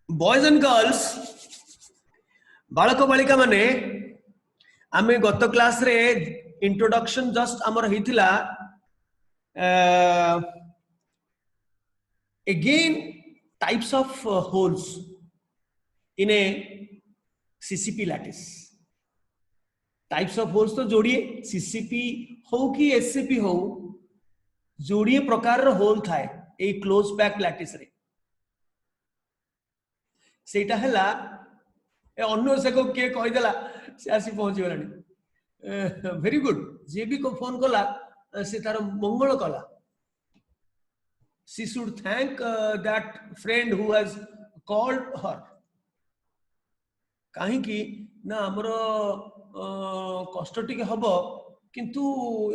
Boys and girls बालक बालिका माने आमे गत क्लास रे इंट्रोडक्शन जस्ट आमर हेतिला again types of holes in a CCP lattice. Types of holes तो जोड़िए सीसीपी हो कि एससीपी हो जोड़िए प्रकार होल थाए ए क्लोज पैक लैटिस रे सेटा हला ए अन्य से को के कहि देला से आसी पहुंची गलानी वेरी गुड जे भी को फोन कला से तार मंगल कला she should thank that friend who has called her कहीं की ना हमरो कष्ट टिके हबो किंतु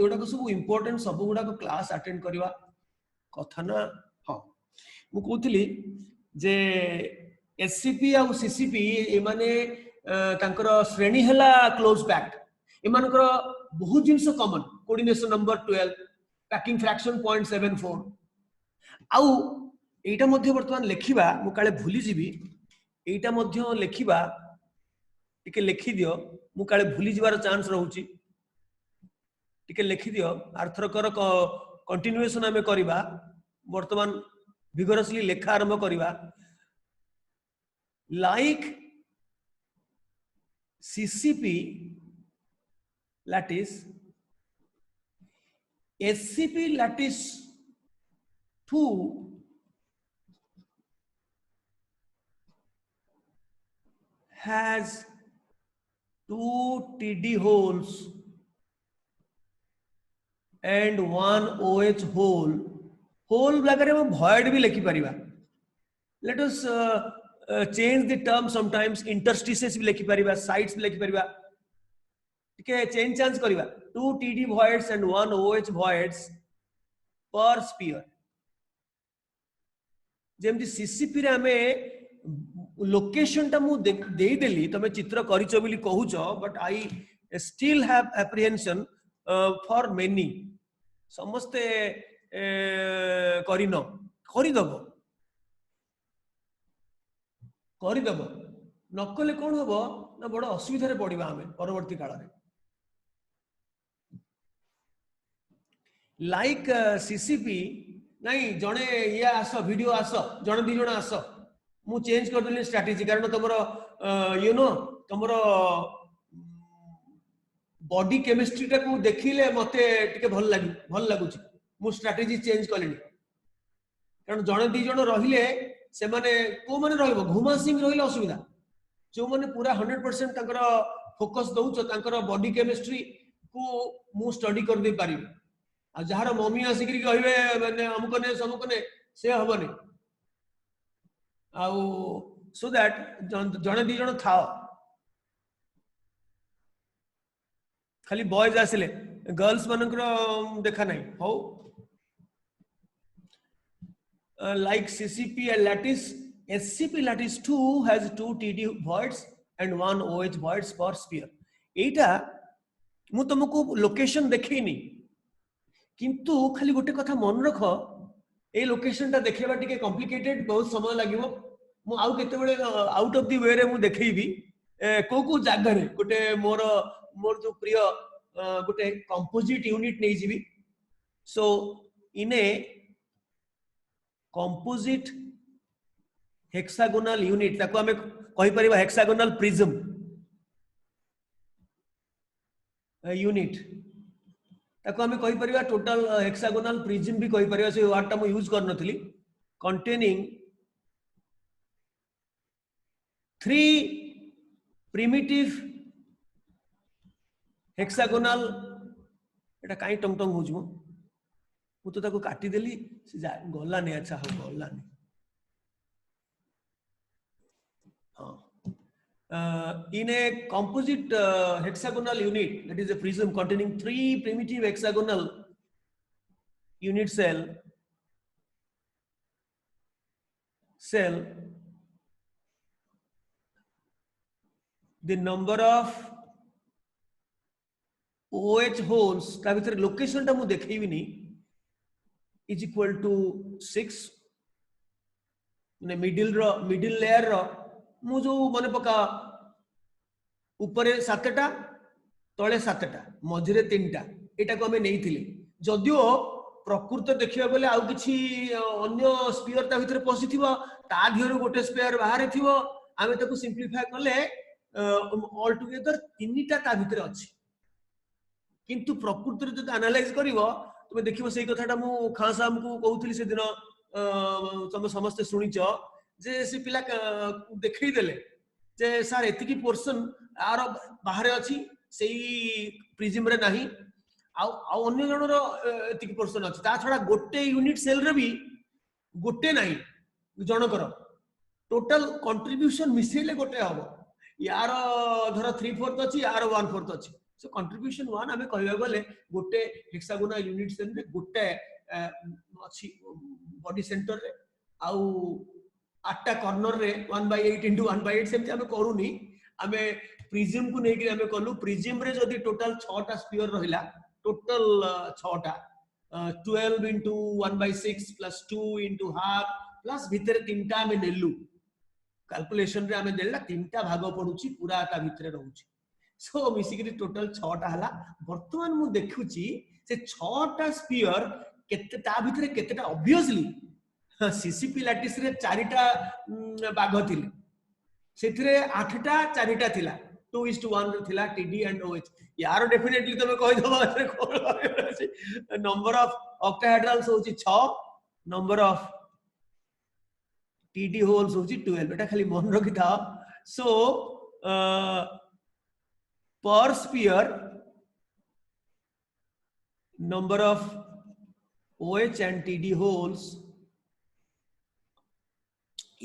एडा को सब इंपोर्टेंट सब गुडा को क्लास अटेंड करवा कथा ना हां मु कहतली जे एससीपी आ सीसीपी ए माने तांकर श्रेणी हला क्लोज पैक्ड ए मानकर बहुत जिंस common coordination number 12 packing fraction 0.74 आउ एटा मध्ये वर्तमान लेखिबा मु काले भूली जीवी एटा मध्ये लेखिबा टिके लिखि दियो मु काले भूली जीवार चांस रहउची टिके लिखि दियो आर्थरकर कंटिन्यूएशन हमें करिबा वर्तमान विगोरसली लेखा आरंभ करिबा like CCP lattice SCP lattice 2 has 2 TD holes and 1 OH hole. Hole ब्लैकरे में void भी लिखी परिवा. Let us change the term sometimes. Interstices भी लिखी परिवा, sites भी लिखी परिवा. ठीक है, change chance करिवा. 2 TD voids and 1 OH voids per sphere. जेमती सीसीपी रे हमें लोकेशन टा मु दे देली तमे चित्र करिचो बिली कहूचो but I still have apprehension for many समस्ते करिनो करिदबो नकले कोन होबो ना बड़ असुविधा रे पड़िबा हमें परवर्ती काल रे लाइक सीसीपी नहीं जणे ये आस वीडियो आस जणे दी जण आस मु चेंज कर देली स्ट्रेटजी कारण तमरो यू नो तमरो बॉडी केमिस्ट्री टा को देखिले मते टिके भल लागुची मु स्ट्रेटजी चेंज करली कारण जणे दी जण रहिले से माने को माने रहबो घुमा सिंह रहिले असुविधा जो माने पूरा 100% तांकर फोकस दउचो तांकर बॉडी केमिस्ट्री को मु स्टडी कर दे पारिबी आ जहार मम्मी आसिकरी कहबे माने हमकने समकने से हबने आउ सो दैट जणे दी जण थाओ खाली बॉयज आसिले गर्ल्स मानकर देखा नहीं हो like CCP and lattice SCP lattice 2 has 2 TD voids and 1 OH voids per sphere एटा मु तुमको लोकेशन देखैनी किंतु खाली गोटे कथा मन रख ए लोकेशन टा देखेबा टिके कॉम्प्लिकेटेड बहुत समय लागिवो मु आउ केते बेले आउट ऑफ द वे रे मु देखैबी को जागा रे गोटे मोर जो प्रिय गोटे कंपोजिट यूनिट नै GB so in a composite hexagonal unit ताको हमें कहि परिबा हेक्सागोनल प्रिज्म यूनिट ताको हमें कहि परिबा टोटल हेक्सागोनल प्रिज्म भी कहि परिबा से वर्ड टा मु यूज कर नथली कंटेनिंग 3 primitive hexagonal एटा काई टंग टंग होजु मु तो ताको काटी देली से गला ने अच्छा हो गला ने हां in a composite hexagonal unit that is a prism containing 3 primitive hexagonal unit cell the number of OH holes ता भीतर लोकेशन टा मु देखैबी नहीं is equal to 6 माने मिडिल लेयर रो मु जो मन पका ऊपर 7टा तले 7टा मझिरे 3टा एटा को हमें नहीं थिले जदियो प्रकृत देखिबा बेले आउ किछि अन्य स्फीयर ता भितर पसिथिबो ता धियरो गोटे स्फीयर बाहर थिबो आमे ताको सिंप्लिफाई करले ऑल टुगेदर 3टा ता भितर अछि किंतु प्रकृत रे जदि एनालाइज करिवो तुमे देखिबो सेही कथाटा मु खान साहब को कहउथिली से दिन तुम समस्त शुणिच जे से पिला देखई देले जे सर एतिकी पोर्शन आर बाहर अछि सेही प्रिज्म रे नाही आउ अन्य जनर एतिकी पोर्शन अछि ता छडा गोटे यूनिट सेल रे भी गोटे नाही जनकर टोटल कंट्रीब्यूशन मिसेले गोटे हबो यार धर 3/4 अछि यार 1/4 अछि सो कंट्रीब्यूशन 1 हमें कहबा गले गोटे हेक्सागोनल यूनिट सेल रे गोटे अछि बॉडी सेंटर रे आउ 8टा कॉर्नर रे 1/8 into 1/8 सेमति हमें करूनी हमें प्रिज्म को नेकी हमें कलु प्रिज्म रे जदी टोटल 6टा स्फीयर रहिला total 6टा 12 into 1/6 plus 2 into half plus भितर 3टा हमें नेलु कैलकुलेशन रे हमें देला 3टा भाग पडुची पूरा ता भितर रहउची सो मिसिकरी टोटल 6टा हला वर्तमान मु देखुची से 6टा स्फीयर केते ता भितर केतेटा ऑब्वियसली सीसीपी लैटिस रे 4टा बाघ थिले सेथिरे 8टा 4टा थिला 2:1 रे थिला टीडी एंड ओएच यार डेफिनेटली तमे कहि दबा से कोन नंबर ऑफ ऑक्टाहेड्रल्स होची 6 नंबर ऑफ टीडी होल्स होची 12 एटा खाली मन रखि था सो per sphere number of OH and TD holes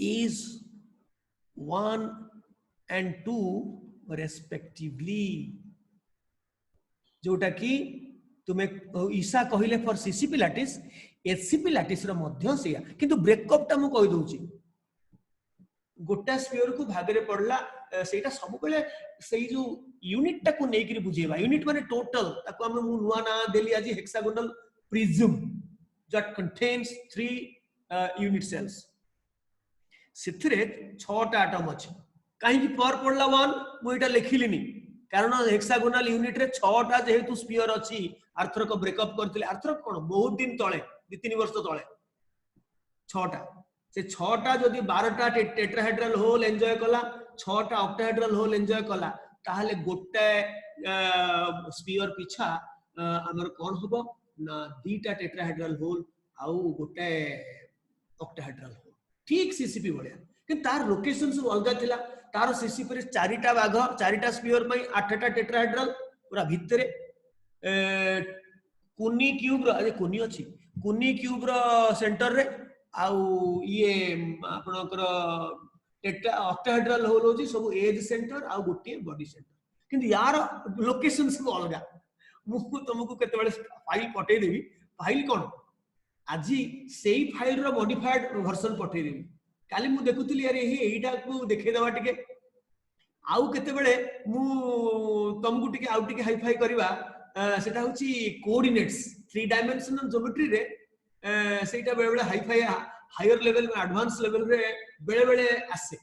is 1 and 2 respectively जोटा कि तुम्हें ईसा कहिले for CCP lattice HCP lattice रो मध्य सेया किंतु ब्रेकअप ता मु कहि दउची गोटा स्फीयर को भागरे पड़ला सेटा सब बेले सेई जो यूनिट टा को नेकरी बुझेबा यूनिट माने टोटल ताको हम मु नुवा ना देली आज hexagonal prism that contains 3 unit cells सिथिरे 6टा एटम अछि काहे कि पर पड़ला 1 मु एटा लिखिलिनी कारण हेक्सागोनल यूनिट रे 6टा जेहेतु स्फीयर अछि आर्थर को ब्रेकअप करथिले आर्थर कोन बहुत दिन तळे 2-3 वर्ष तळे 6टा से 6टा जदि 12टा टेट्राहेड्रल होल एन्जॉय कला 6टा ऑक्टाहेड्रल होल एन्जॉय कला ताहले गोटे स्फीयर पिछा हमर कोन होबो ना 2टा टेट्राहेड्रल होल आउ गोटे ऑक्टाहेड्रल होल ठीक सीसीपी बढिया कि तार लोकेशन सब अलग थिला तार सीसीपी रे 4टा बाघ 4टा स्फीयर पई 8टा टेट्राहेड्रल पूरा भितरे कुनी क्यूब रो कुनी अछि कुनी क्यूब रो सेंटर रे आउ ये आपनकर टेट्रा ऑक्टाहेड्रल होल होची सब एज सेंटर आउ गोटे बॉडी सेंटर किंतु यार लोकेशन सब अलगा मु तुमको केते बेले फाइल पठे देबी फाइल कोन आजी सेही फाइल रो मॉडिफाइड वर्जन पठे देबी काली मु देखुतली यार एहीटा को देखे दवा टिके आउ केते बेले मु तुमको टिके आउ टिके हाई फाई करबा सेटा होची कोऑर्डिनेट्स 3 डायमेंशनल ज्योमेट्री रे सेटा बेले बेले हाई फाई हायर लेवल में एडवांस लेवल रे बेले बेले आसे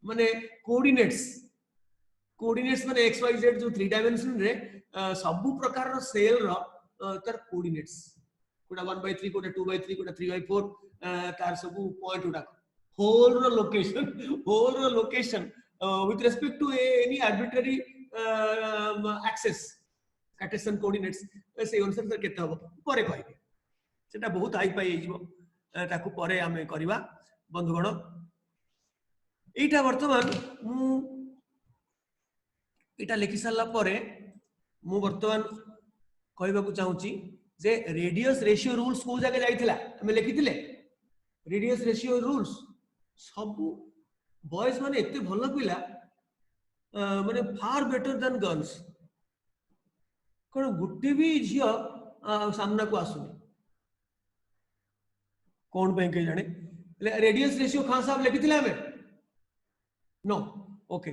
माने कोऑर्डिनेट्स माने एक्स वाई जेड जो 3 डायमेंशन रे सब प्रकार रो सेल रो तार कोऑर्डिनेट्स कोडा 1/3 कोडा 2/3 कोडा 3/4 तार सब पॉइंट उडा होल रो location with respect to any arbitrary axis cartesian coordinates से अनुसार केते हबो परे कहबे सेटा बहुत हाई पाई हिजबो ताकू परे हमें करबा बंधुगण एटा वर्तमान मु एटा लिखि सारला परे मु वर्तमान कहबा को चाहूची जे रेडियस रेशियो रूल्स को जगह जाइथिला हमें लिखिथिले रेडियस रेशियो रूल्स सब बॉयज माने एते भलो पिला माने फार बेटर देन गर्ल्स कोन गुट्टी भी झियो सामना को आसुनी कौन पे के जाने रेडियस रेशियो खान साहब लिखिथिले हमें no okay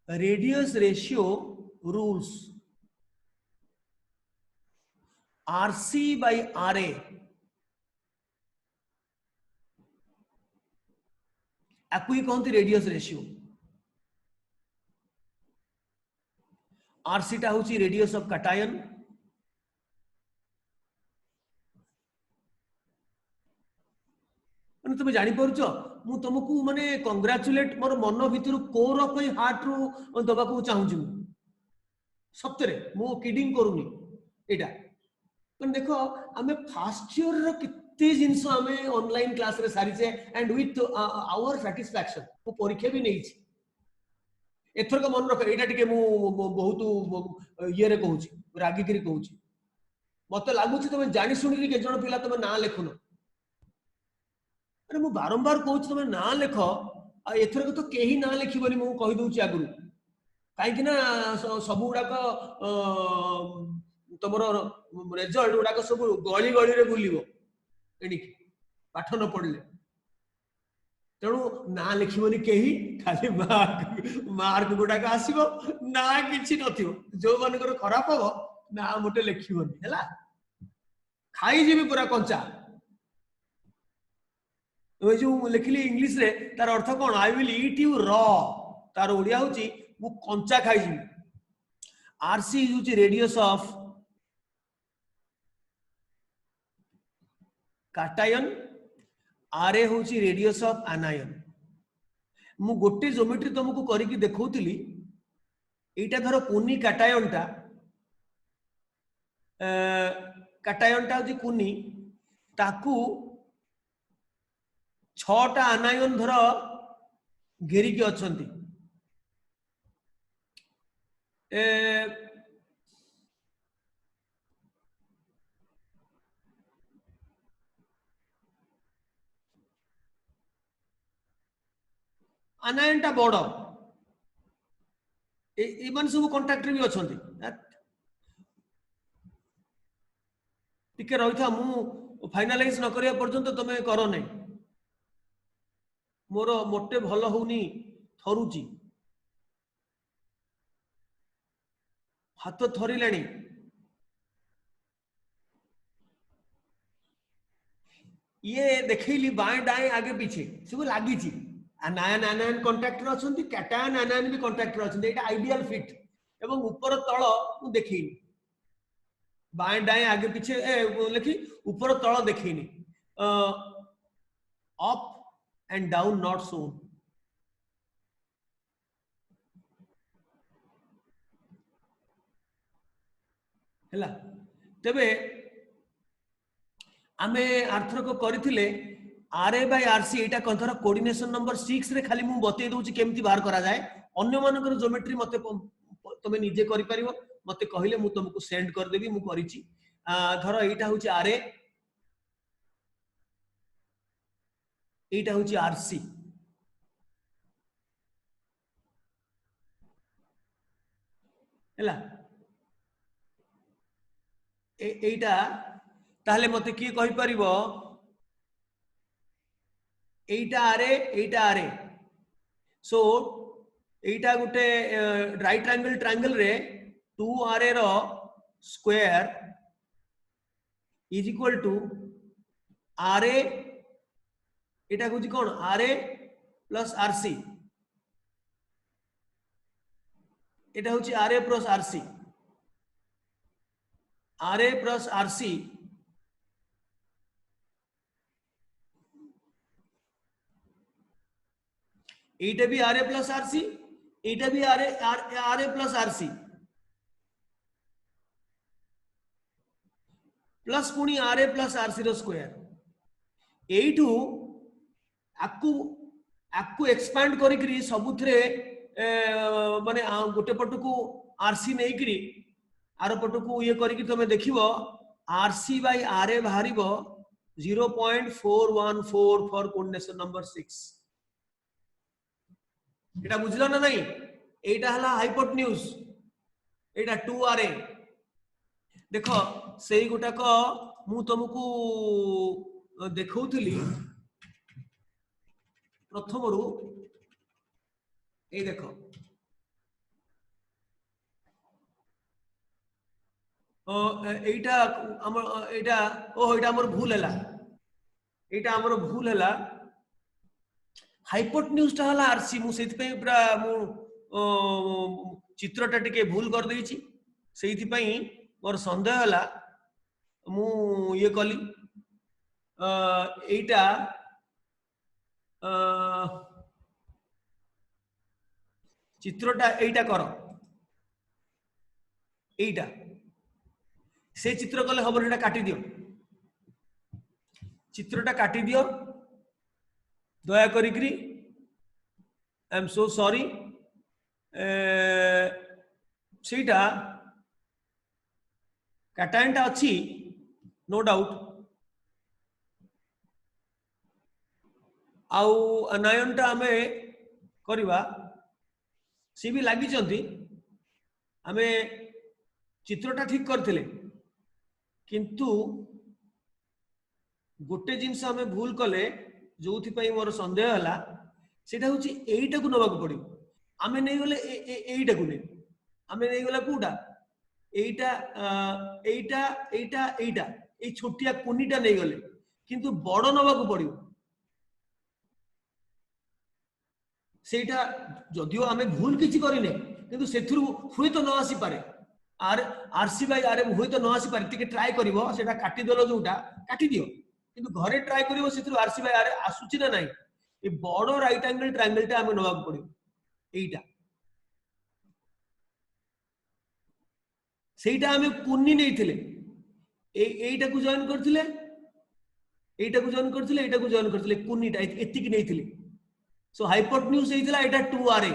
radius ratio rules RC by RA आपको ही कहते रेडियस रेशियो। आरसी टा होची रेडियस ऑफ कैटायन, माने तुम जानी पारुछ मु तुमको माने कंग्रेचुलेट मोर मन भितर कोर ऑफ माय हार्ट रु दबा को चाहूची सप्तरे मु किडिंग करूनी एटा। पण देखो आमे फर्स्ट ईयर रो कितने जिंस आमे ऑनलाइन क्लास रे सारी एंड विथ आवर सैटिस्फैक्शन मु परीक्षा भी नहीं छी। एथर को मन रख एटा टिके मु बहुत ये रे कहूची रागी करी कहूची मते लागुची तुम जानि सुनि के जण पिला तुम ना लेखुन। अरे मु बारंबार कहूची तुम ना लेख एथर को तो केही ना लेखिबनी मु कहि दउची आगुरु काहे कि ना सब गुडाक तुम रेजल्ट गुडाक सब गली गली रे बुलिबो एणिक पाठ न पढ़ले तेणु ना लिखिबनी केही खाली मार्क गुडाक आसीबो ना किछि नथिबो जो मानकर खराब हो ना मोटे लिखिबनी हैला खाई जेबी पूरा कंचा ए जो लिखली इंग्लिश रे तार अर्थ कोन I will eat you raw तार ओडिया होची मु कंचा खाई जेबी। RC is radius of cation, RA होची रेडियस ऑफ आनायन। मु गोटे ज्योमेट्री तुमको करिकी देखौतिली एटा धर कुनी कैटायन टा होची कुनी ताकू 6टा आनायन धर घेरिकी अछंती आनायन टा बड़ एमान सब कांटेक्ट भी अछंती टिके रही था मु फाइनालाइज न करिया पर्यंत तमे करो नै मोर मोटे भल होनी थरुची हाथ थरिलाणी ये देखैली बाएं दाएं आगे पीछे सब लागी छी आनायन आनायन कांटेक्ट रे अछंती कैटायन आनायन भी कांटेक्ट रे अछंती एटा आइडियल फिट एवं ऊपर तळ मु देखैनी बाएं दाएं आगे पीछे लिखी ऊपर तळ देखैनी up and down not shown हैला तबे आमे आर्थरक करथिले आरए बाय आरसी एटा कंथर कोऑर्डिनेशन नंबर 6 रे खाली मु बतै दउची केमती बाहर करा जाय अन्य मानकर ज्योमेट्री मते तमे निजे करि परिबो मते कहिले मु तुमको सेंड कर देबी मु करिची धर एटा होची आरए एटा होची आरसी हैला एटा ताहले मते की कहि परिबो एटा आरे सो एटा गुटे राइट ट्रायंगल रे 2 आरे रो स्क्वायर इज इक्वल टू आरे एटा गुजी कोन आरे प्लस आरसी एटा होची RA plus RC RA plus RC एटा भी आरए प्लस आरसी एटा भी आरए प्लस आरसी प्लस पुणी आरए प्लस आरसी रो स्क्वायर एठू आकु आकु एक्सपांड करिकरी सबुथरे माने गोटे पटकू आरसी नै करी आर पटकू ये करिकि तमे देखिबो आरसी बाय आरए बाहरिबो 0.414 फॉर कोऑर्डिनेशन नंबर 6 एटा बुझलो ना नहीं एटा हला हाइपोटेन्यूज एटा 2 आरए देखो सेही गोटाक मु तुमको देखौथली प्रथम रु ए देखो एटा हमर एटा ओ एटा हमर भूल हैला एटा हमर भूल हैला हाइपोटेन्यूज टा हला आरसी मु सेति पई पूरा मु चित्रटा टिके भूल कर देछि सेति पई मोर संदेह हला मु ये कली एटा चित्रटा एटा कर एटा से चित्र कले हम एटा काटी दियो चित्रटा काटी दियो दया करी आई एम सो सॉरी सेटा काटायनटा अच्छी नो डाउट आउ अनायनटा आमे करिवा सी भी लगी आमे चित्रटा ठीक करथिले किंतु गोटे जिनस आमे भूल कले जो मोर संदेह है सेटा हूँ एटा को नवा पड़ो आमे नहीं गले एटा को नहीं आमे नहीं गला कोटा एटा एटा एटा एटा ए छोटिया कुनीटा नहीं गले किंतु बड़ नवा पड़ो सेटा जदियो आमे भूल किछि करिने किंतु सेथुरु हुई तो न आसी पारे आर आरसी बाय आर हुई तो न आसी पारे टिके ट्राई करिवो सेटा काटी देलो जोटा काटी दियो किंतु घरे ट्राई करिवो सेथुरु आरसी बाय आर आसुची ना नाही ए बडो राइट एंगल ट्रायंगल टा आमे नवा पड़ो एटा सेटा आमे कुन्नी नेथिले एटा को जॉइन करथिले एटा को जॉइन करथिले एटा को जॉइन करथिले कुन्नीटा एतिक नेथिले सो हाइपोटेन्यूज एइतला एटा 2ra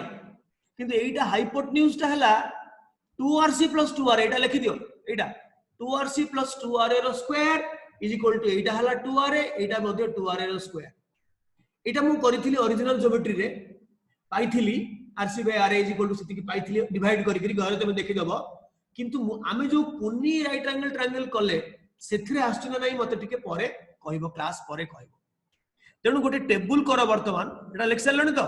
किंतु एटा हाइपोटेन्यूज टा हला 2rc + 2r एटा लिखि दियो एटा 2rc + 2ra रो स्क्वायर इज इक्वल टू एटा हला 2ra एटा मध्ये 2ra रो स्क्वायर एटा मु करिथिली ओरिजिनल ज्योमेट्री रे पाइथिली rc / ra is equal to सेति की पाइथिली डिवाइड करि करि घरे तमे देखि दबो किंतु आमे जो कुन्नी राइट एंगल ट्रायंगल कले सेथिरे आस्तु ना नाही मते टिके परे कहबो क्लास परे कहबो तेणु गोटे टेबुल कर वर्तमान एटा लिखि सारलनी तो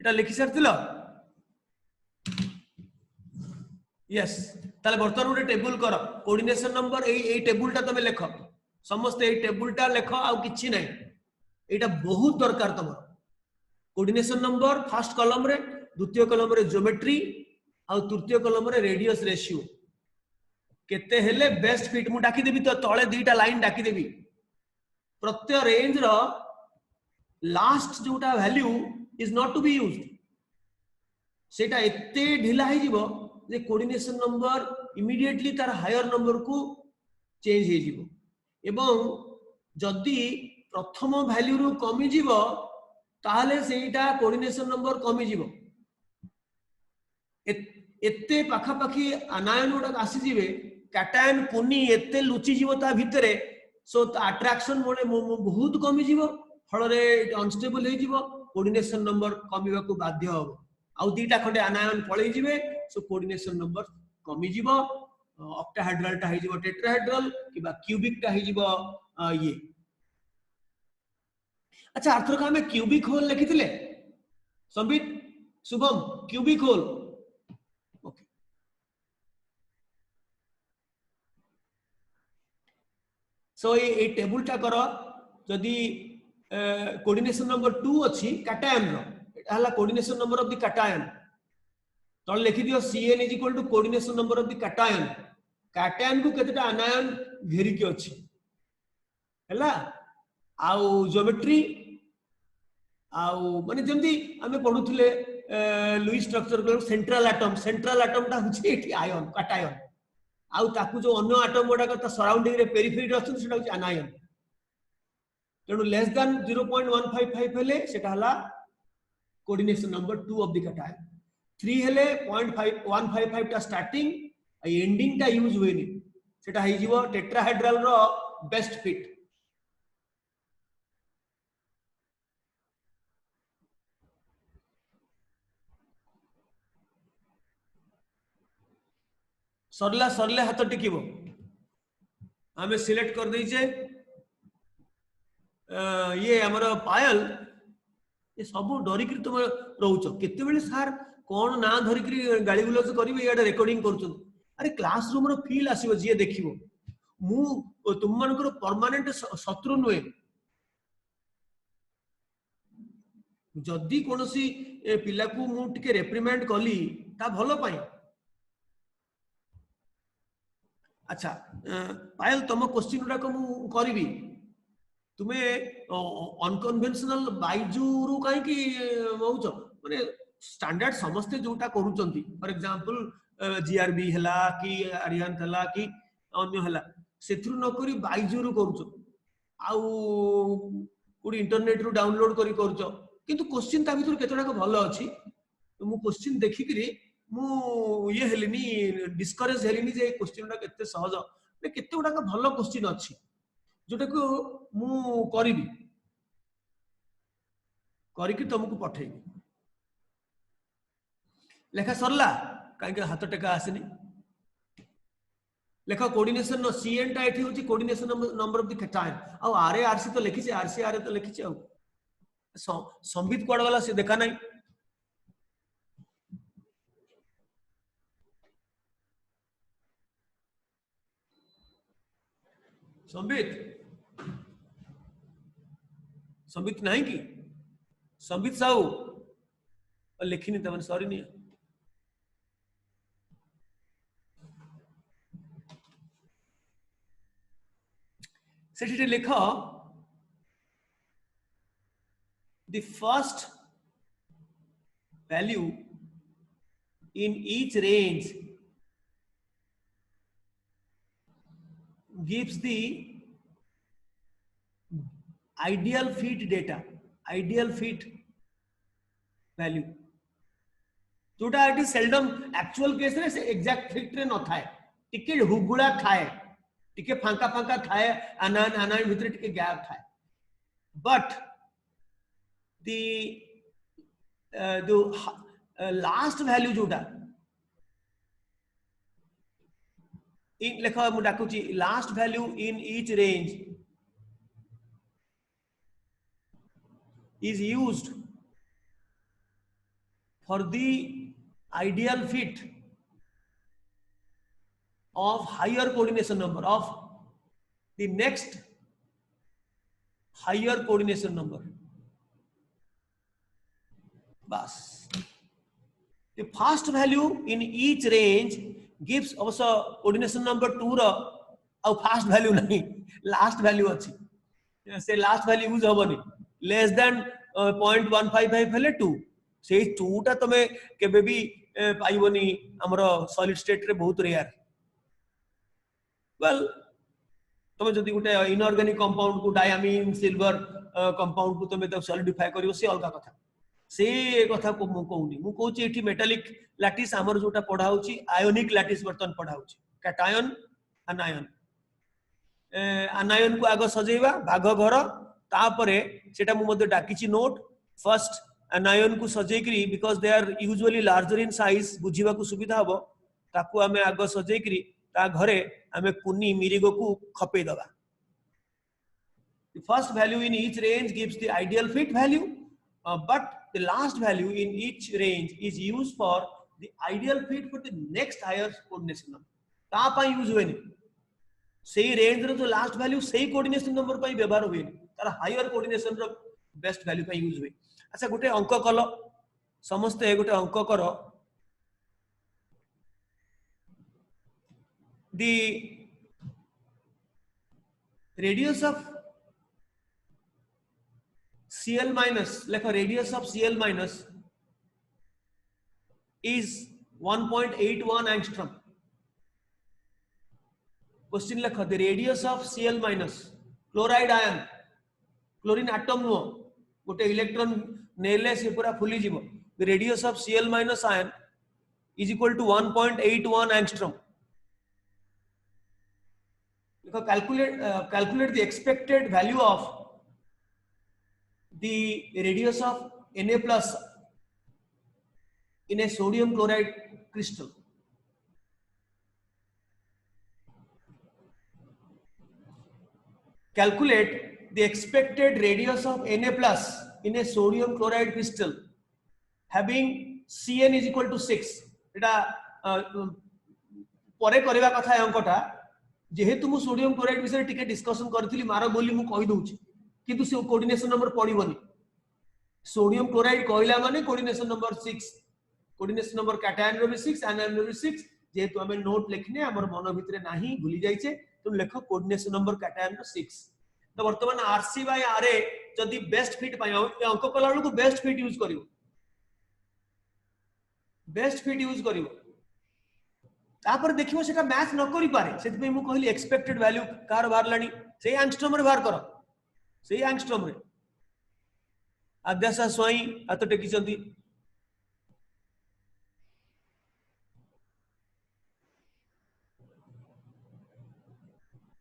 एटा लिखि सारथिलो यस ताले वर्तमान गोटे टेबुल कर कोऑर्डिनेशन नंबर ए टेबुल टा तमे लेख समस्त ए टेबुल टा लेख आ किछि नै एटा बहुत दरकार तमर कोऑर्डिनेशन नंबर फर्स्ट कॉलम रे द्वितीय कॉलम रे ज्योमेट्री आ तृतीय कॉलम रे रेडियस रेशियो केते हेले बेस्ट फिट मु डाकी देबी तो तळे दुईटा लाइन डाकी देबी प्रत्येक रेंज रो लास्ट जोटा value is not to be used सेटा एते ढिला हे जीवो जे कोऑर्डिनेशन नंबर इमीडिएटली तार हायर नंबर को चेंज हे जीवो एवं जदी प्रथम वैल्यू रो कमी जीवो ताहले सेटा कोऑर्डिनेशन नंबर कमी जीवो एते पाखा पाखी आनायन उडा आसी जीवे कैटायन कुनी एते लुचि जीवो ता भितरे सो अट्रैक्शन मोडे बहुत कमी जीवो फल रे अनस्टेबल हे जीवो कोऑर्डिनेशन नंबर कमीबा को बाध्य हो आउ दीटा खंडे आनायन पळै जीवे सो कोऑर्डिनेशन नंबर कमी जीवो ऑक्टाहेड्रल टा हे जीवो टेट्राहेड्रल किबा क्यूबिक टा हे जीवो ये अच्छा आर्थर का हमें क्यूबिक होल लिखिथिले Sambit Shubham cubic hole okay so ये टेबुल टा करो जदी कोऑर्डिनेशन नंबर 2 अछि कैटायन रो एटा हला coordination number of the cation तो लिखि दियो Cn is equal to coordination number of the cation cation को केतेटा आनायन घेरी के अछि हला आउ ज्योमेट्री आउ माने जंदी हमें पढुथले लुईस स्ट्रक्चर को सेंट्रल एटम ता होछि एठी आयन कैटायन आउ ताकू जो अन्य एटम गोडा का सराउंडिंग रे पेरिफेरी रे अछि सेटा होछि आनायन तेणु लेस देन 0.155 हेले सेटा हला coordination number 2 of the cation 3 हेले 0.155 ता स्टार्टिंग आ एंडिंग ता यूज होइनी सेटा हे जीवो टेट्राहेड्रल रो बेस्ट फिट सरला सरले हाथ टिकिबो आमे सिलेक्ट कर दै छे ये हमर पायल ये सब डरिक तुम रहउछ केते बेले सर कोन ना धरिक गाली गुलज करिवे याडा रिकॉर्डिंग करछन अरे क्लासरूम रो फील आसीबो जे देखिबो मु तुम मानकर परमानेंट शत्रु नुए जदि कोनोसी पिला को मु टिके रेप्रिमेंड कली ता भलो पाई। अच्छा पायल तुम क्वेश्चन गुडा को मु करबी तुमे अनकन्वेंशनल बाइजू रु काई की होउछ माने स्टैंडर्ड समस्त जोटा करूचंती फॉर एग्जांपल जीआरबी हला कि आर्यन हला कि अन्य हला सेथरु न करी बाइजू रु करूछ आउ कोडी इंटरनेट रु डाउनलोड करी करूछ किंतु क्वेश्चन ता भीतर केतडा को भलो अछि मु क्वेश्चन देखि करी मु ये हेलिनी डिस्करेज हेलिनी जे क्वेश्चन ता केते सहज ने केते गुडा का भलो क्वेश्चन अछि जोटा को मु करिबी करिकि तुमको पठेबी लेखा सरला काहे हाथ टेका आसेनी लेखा कोऑर्डिनेशन नो सीएन टा एठी होची coordination number of the cation आ आरए आरसी तो लिखी छे आरसी आरए तो लिखी छे आ संबित कोड वाला से देखा नहीं संबित संबित नहीं की संबित साहू और लिखी नहीं सॉरी नहीं से लिख the first value in each range gives the ideal fit data ideal fit value जोटा it is seldom actual case रे से एग्जैक्ट फिट रे न थाए टिके हुगुड़ा थाए टिके फांका फांका थाए अनान अनान भीतर टिके गैप थाए बट the last value जोटा in लेखा मु डाकुची last value in each range is used for the ideal fit of higher coordination number of the next higher coordination number bas the first value in each range gives also coordination number 2 ro au first value nahi last value अछि से last value use होबनी less than 0.155 हेले 2 से 2 टा तमे केबे भी पाइबनी हमरो सॉलिड स्टेट रे बहुत रेयर वेल तमे जदी गुटे इनऑर्गेनिक कंपाउंड को डायमीन सिल्वर कंपाउंड को तमे तो सॉलिडिफाई करियो से अलगा कथा से कथा को मु कहूनी मु कहूची एठी मेटालिक लैटिस हमर जोटा पढा होची आयोनिक लैटिस बर्तन पढा होची कैटायन अनायन अनायन को आगो सजेइबा भाग घर तापरे सेटा मु मध्ये डाकिची नोट फर्स्ट अनायन को सजेइ करी because they are usually larger in size बुझीबा को सुविधा हबो ताकू हमें आगो सजेइ करी ता घरे हमें कुनी मिरिगो को खपे दबा the first value in each range gives the ideal fit value but the last value in each range is used for the ideal fit for the next higher coordination number ता पा यूज होएनी सेही range रो जो last value सेही coordination number पई व्यवहार होए तार higher coordination रो best value पई यूज होए अच्छा गुटे अंक कलो समस्त गुटे अंक करो the radius of Cl minus like a radius of Cl minus is 1.81 angstrom question like the radius of Cl minus chloride ion chlorine atom no gote electron neले से पूरा फुली जीवो the radius of Cl minus ion is equal to 1.81 angstrom calculate the expected value of the radius of Na plus in a sodium chloride crystal calculate the expected radius of Na plus in a sodium chloride crystal having Cn is equal to 6 एटा परे करबा कथा अंकटा जेहेतु मु sodium chloride विषय टिके discussion करथिली मारो बोली मु कहि दउची किंतु से कोऑर्डिनेशन नंबर पडिबोनी सोडियम क्लोराइड कहला माने coordination number 6 coordination number cation रो भी 6 आनायन रो भी 6 जेहेतु हमें नोट लिखने हमर मन भितरे नाही भूली जाइछे तुम लेखो कोऑर्डिनेशन नंबर कैटायन रो 6 तो वर्तमान आरसी बाय आरए जदी बेस्ट फिट पाई अंक कला को बेस्ट फिट यूज करिवो बेस्ट फिट यूज करिवो तापर देखिवो सेटा मैच न करि पारे सेति मु कहली एक्सपेक्टेड वैल्यू कार बाहर लानी से एंगस्ट्रॉम रे बाहर करो से एंगस्ट्रॉम रे आद्याशा स्वाई हाथ टेकी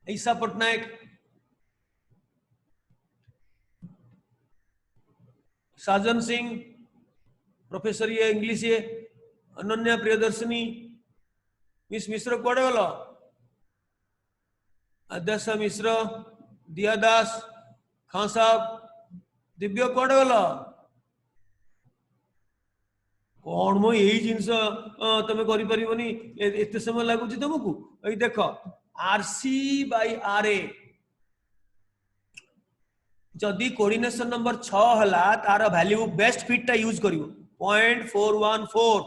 ईसा पटनायक साजन सिंह प्रोफेसर ये इंग्लिश ये अनन्या प्रियदर्शनी मिस मिश्र कड़े गल आद्याशा मिश्र दिया दास खां साहब दिव्य कड़े गल कौन मो यही जिनस तुम कर एत समय लगुच तुमको ये देख आरसी बाय आरए जदि कोऑर्डिनेशन नंबर 6 हला तार वैल्यू बेस्ट फिट टा यूज करिवो 0.414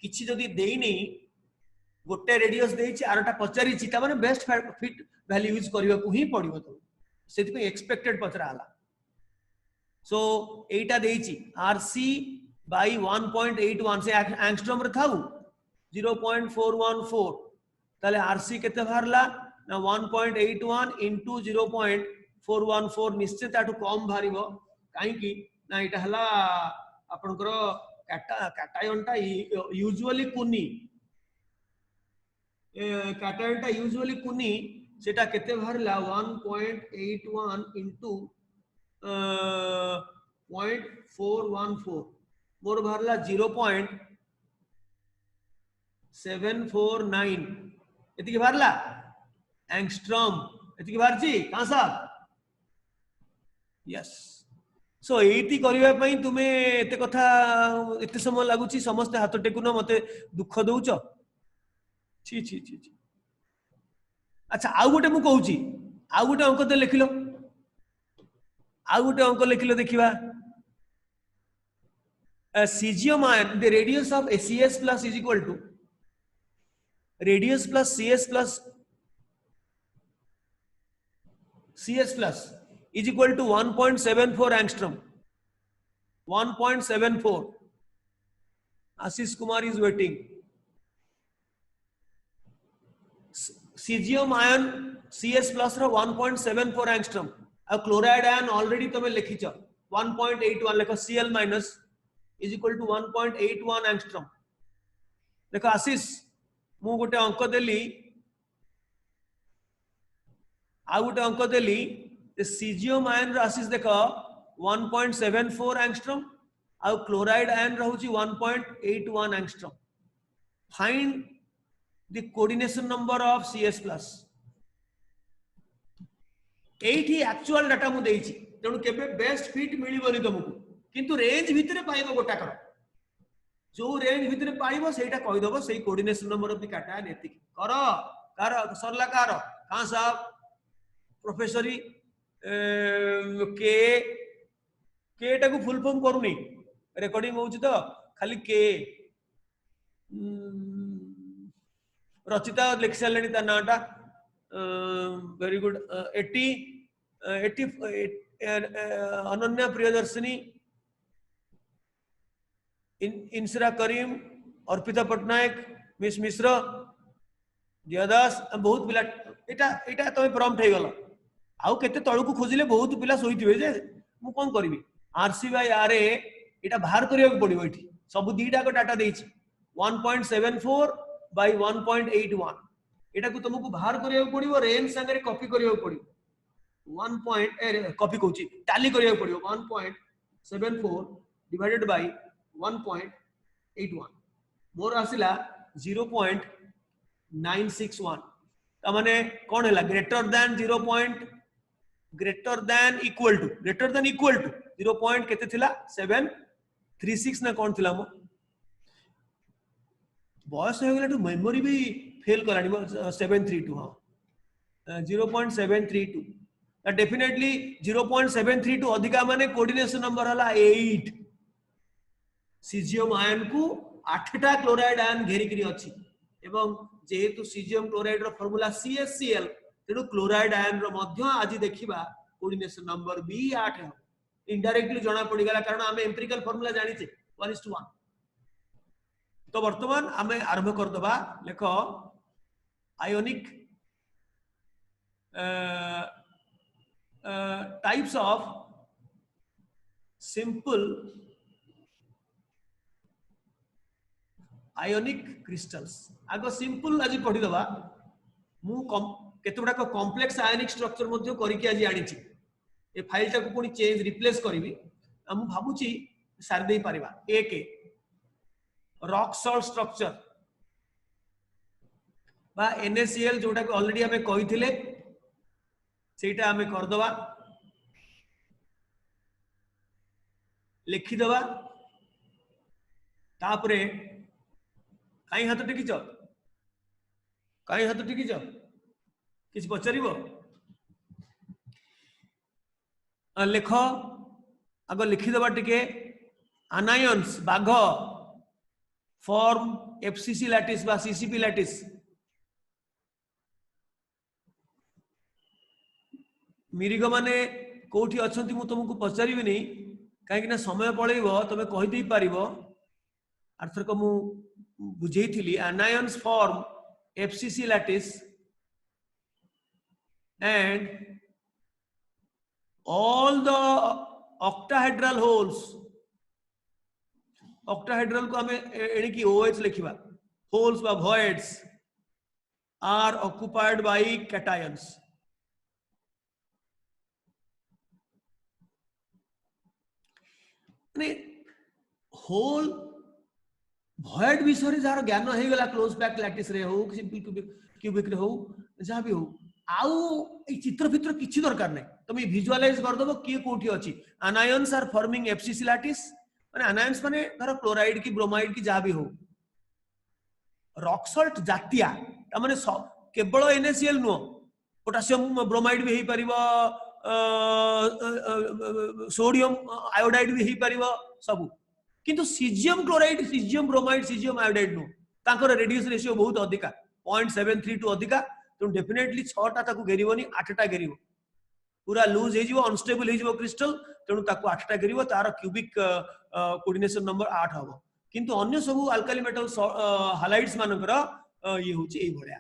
किछि जदि देई नै गोटे रेडियस देइछि आरटा पचारि छि त माने बेस्ट फिट वैल्यू यूज करिवा को ही पड़िवो तो सेति पे एक्सपेक्टेड पचरा हला सो एटा देइछि आरसी बाय 1.81 से एंगस्ट्रॉम रे थाउ 0.414 ताले आरसी केते बाहरला ना 1.81 into 0.414 निश्चित आटू कम बाहरिबो काहे कि ना एटा हला आपनकर कैटायन टा यूजुअली कुनी कैटायन टा यूजुअली कुनी सेटा केते बाहरला 1.81 into 0.414 मोर बाहरला 0.749 एति के बाहरला एंगस्ट्रॉम एति के बाहरची कहां साहब यस सो एति करिवा पई तुमे एते कथा एते समय लागुची समस्त हाथ टेकुनो मते दुख दउचो छी छी छी छी अच्छा आउ गोटे मु कहूची आउ गोटे अंक दे लिखिलो आउ गोटे अंक लिखिलो देखिबा cesium ion the radius of Cs plus is equal to radius plus Cs plus is equal to 1.74 angstrom 1.74 Ashish Kumar is waiting cesium ion Cs plus ro 1.74 angstrom a chloride ion already तमे लिखिछ 1.81 लेखो Cl minus is equal to 1.81 angstrom देखो आशीष मु गोटे अंक देली आ गोटे अंक देली caesium ion रो आशीष देखो 1.74 angstrom आ chloride ion रहउची 1.81 angstrom find the coordination number of Cs plus एठी एक्चुअल डाटा मु देइची तेणु केबे बेस्ट फिट मिलिबनी तुमको किंतु रेंज भितरे पाइबो गोटा कर जो रेंज भितरे पाइबो सेटा कहि दबो सेही coordination number of the cation एति कर कार सरला कार हां साहब प्रोफेसर के टा को फुल फॉर्म करूनी रेकॉर्डिंग होउची तो खाली के रचिता लिख सारलेनी ता नाटा वेरी गुड 80 अनन्या प्रियदर्शनी इंसरा करीम अर्पिता पटनायक मिस मिश्र दियादास बहुत पिला एटा एटा तमे प्रॉम्प्ट हे गला आउ केते तळु को खोजिले बहुत पिला सोइथिबे जे मु कोन करबी आरसी बाय आरए एटा बाहर करिया पड़िबो एठी सब दीटा को डाटा देछि 1.74 by 1.81 एटा को तुमको बाहर करिया पड़िबो रेंज संगे कॉपी करिया पड़िबो 1 पॉइंट कॉपी कहूची टैली करिया पड़िबो 1.74 डिवाइडेड बाय 1.81 मोर आसिला 0.961 ता माने कोन हैला ग्रेटर देन इक्वल टू 0. केते थिला 736 ना कोन थिला मो बॉयस हो गेला तो मेमोरी भी फेल करानी 732 हां 0.732 डेफिनेटली 0.732 अधिका माने कोऑर्डिनेशन नंबर हला 8 सीजियम आयन को 8टा क्लोराइड आयन घेरी करी अछि एवं जेहेतु सीजियम क्लोराइड रो फार्मूला CaCl तेनु क्लोराइड आयन रो मध्य आज देखिबा कोऑर्डिनेशन नंबर भी 8 है इनडायरेक्टली जणा पड़ी गला कारण हमें एम्पिरिकल फार्मूला जानि छे 1:1 तो वर्तमान हमें आरंभ कर दबा लेखो ionic types of simple ionic crystals आगो सिंपल आज पढ़ी दबा मु केते गुडा कॉम्प्लेक्स आयोनिक स्ट्रक्चर मध्ये करी के आज आनी छी ए फाइल टा को पुनी चेंज रिप्लेस करबी हम भाबुची सार दे परिबा एक रॉक सॉल्ट स्ट्रक्चर बा NaCl जोटा को ऑलरेडी हमें कहिथिले सेटा हमें कर दबा लिखि दबा तापरे काई हाथ टिकिच किछ पचारिबो लेख आगो लिखि दबा टिके आनायंस बाघ फॉर्म FCC लैटिस बा CCP लैटिस मिरिग माने कोठी अछंती मु तुमको पचारिबि नै काहे कि समय पळैबो तमे कहि देई पारिबो अर्थर को मु बुझेइथिली anions form FCC lattice and all the octahedral holes octahedral को हमें एणी की OH लिखिबा holes बा voids are occupied by cations ने होल void विषय जार ज्ञान हे गला क्लोज पैक लैटिस रे हो सिंपल क्यूबिक रे हो जहां भी हो आउ ए चित्र भितर किछि दरकार नै तुम विजुअलाइज कर दबो के कोठी अछि आनायंस आर फॉर्मिंग FCC लैटिस माने आनायंस माने धर क्लोराइड की ब्रोमाइड की जहां भी हो रॉक सॉल्ट जातिया त माने केवल NaCl नो पोटेशियम ब्रोमाइड भी हे परिबो सोडियम आयोडाइड भी हे परिबो सब किंतु caesium chloride caesium bromide caesium iodide नो ताकर रेडियस रेशियो बहुत अधिका 0.732 अधिका तो डेफिनेटली 6टा ताकू घेरिबोनी 8टा घेरिबो पूरा लूज हे जिवो अनस्टेबल हे जिवो क्रिस्टल तेनु ताकू 8टा घेरिबो तार क्यूबिक कोऑर्डिनेशन नंबर 8 हबो किंतु अन्य सब अल्काली मेटल हालाइड्स मानकर ये होची ए भलिया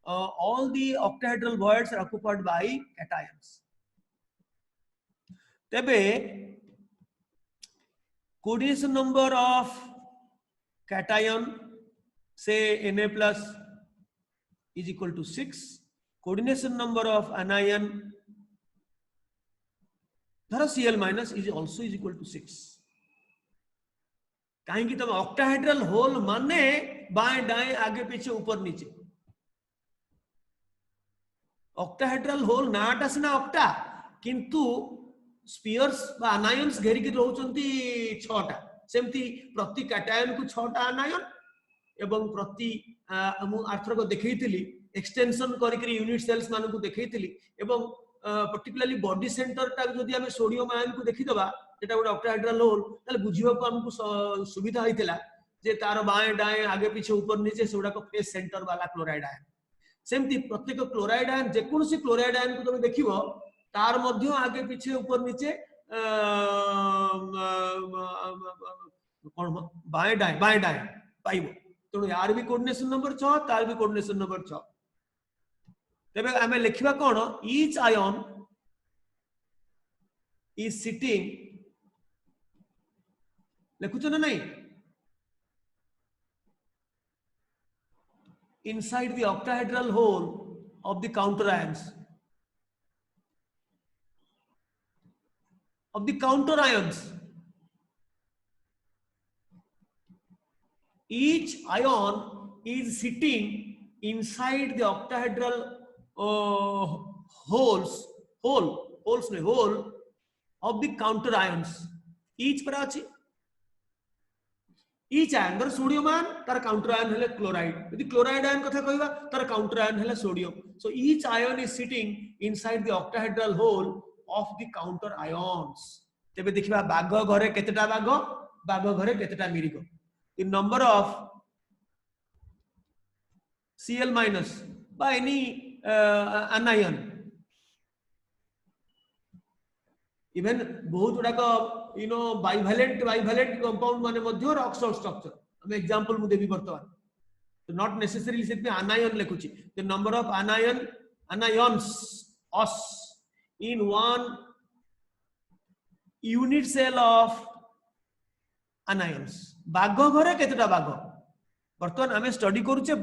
all the octahedral voids are occupied by cations tebe coordination number of cation say Na plus is equal to 6 coordination number of anion dhara Cl minus is also is equal to 6 कहीं की तब octahedral whole माने बाएं दाएं आगे पीछे ऊपर नीचे ऑक्टाहेड्रल होल नाटा सिना ऑक्टा किंतु स्पियर्स बा आनायंस घेरी के रहउचंती 6टा सेमती प्रति कैटायन को 6टा आनायन एवं प्रति हम आर्थर को देखैतिली एक्सटेंशन करी करी यूनिट सेल्स मान को देखैतिली एवं पर्टिकुलरली बॉडी सेंटर टा जदी हमें सोडियम आयन को देखि दबा जेटा गोटे ऑक्टाहेड्रल होल ताले बुझिबा को हमको सुविधा होइतिला जे तार बाएं दाएं आगे पीछे ऊपर नीचे सेउडा को फेस सेंटर वाला क्लोराइड आयन सेमती प्रत्येक क्लोराइड आयन जे कोनसी क्लोराइड आयन को तुम देखिबो तार मध्य आगे पीछे ऊपर नीचे कोन बाएं दाएं पाइबो तो यार भी कोऑर्डिनेशन नंबर 6 तार भी कोऑर्डिनेशन नंबर 6 तबे हमें लिखिबा कोन ईच आयन इज सिटिंग लिखुछ ना नहीं inside the octahedral hole of the counter ions each ion is sitting inside the octahedral hole of the counter ions each पर अछि each ion तर sodium ion तार counter ion हेले chloride यदि chloride ion कथा कहबा तार काउंटर आयन हेले sodium so each ion is sitting inside the octahedral hole of the counter ions तेबे देखिबा बाघ घरे केतेटा बाघ घरे केतेटा Mirik the number of Cl minus by any anion even बहुत गुडा bivalent compound माने मध्य रॉक सॉल्ट स्ट्रक्चर हम एग्जांपल मु देबी वर्तमान तो नॉट नेसेसरीली सेट में anion लिखुची the number of anions os in one unit cell of anions बाघ घरे केतेटा बाघ वर्तमान आमे स्टडी करूचे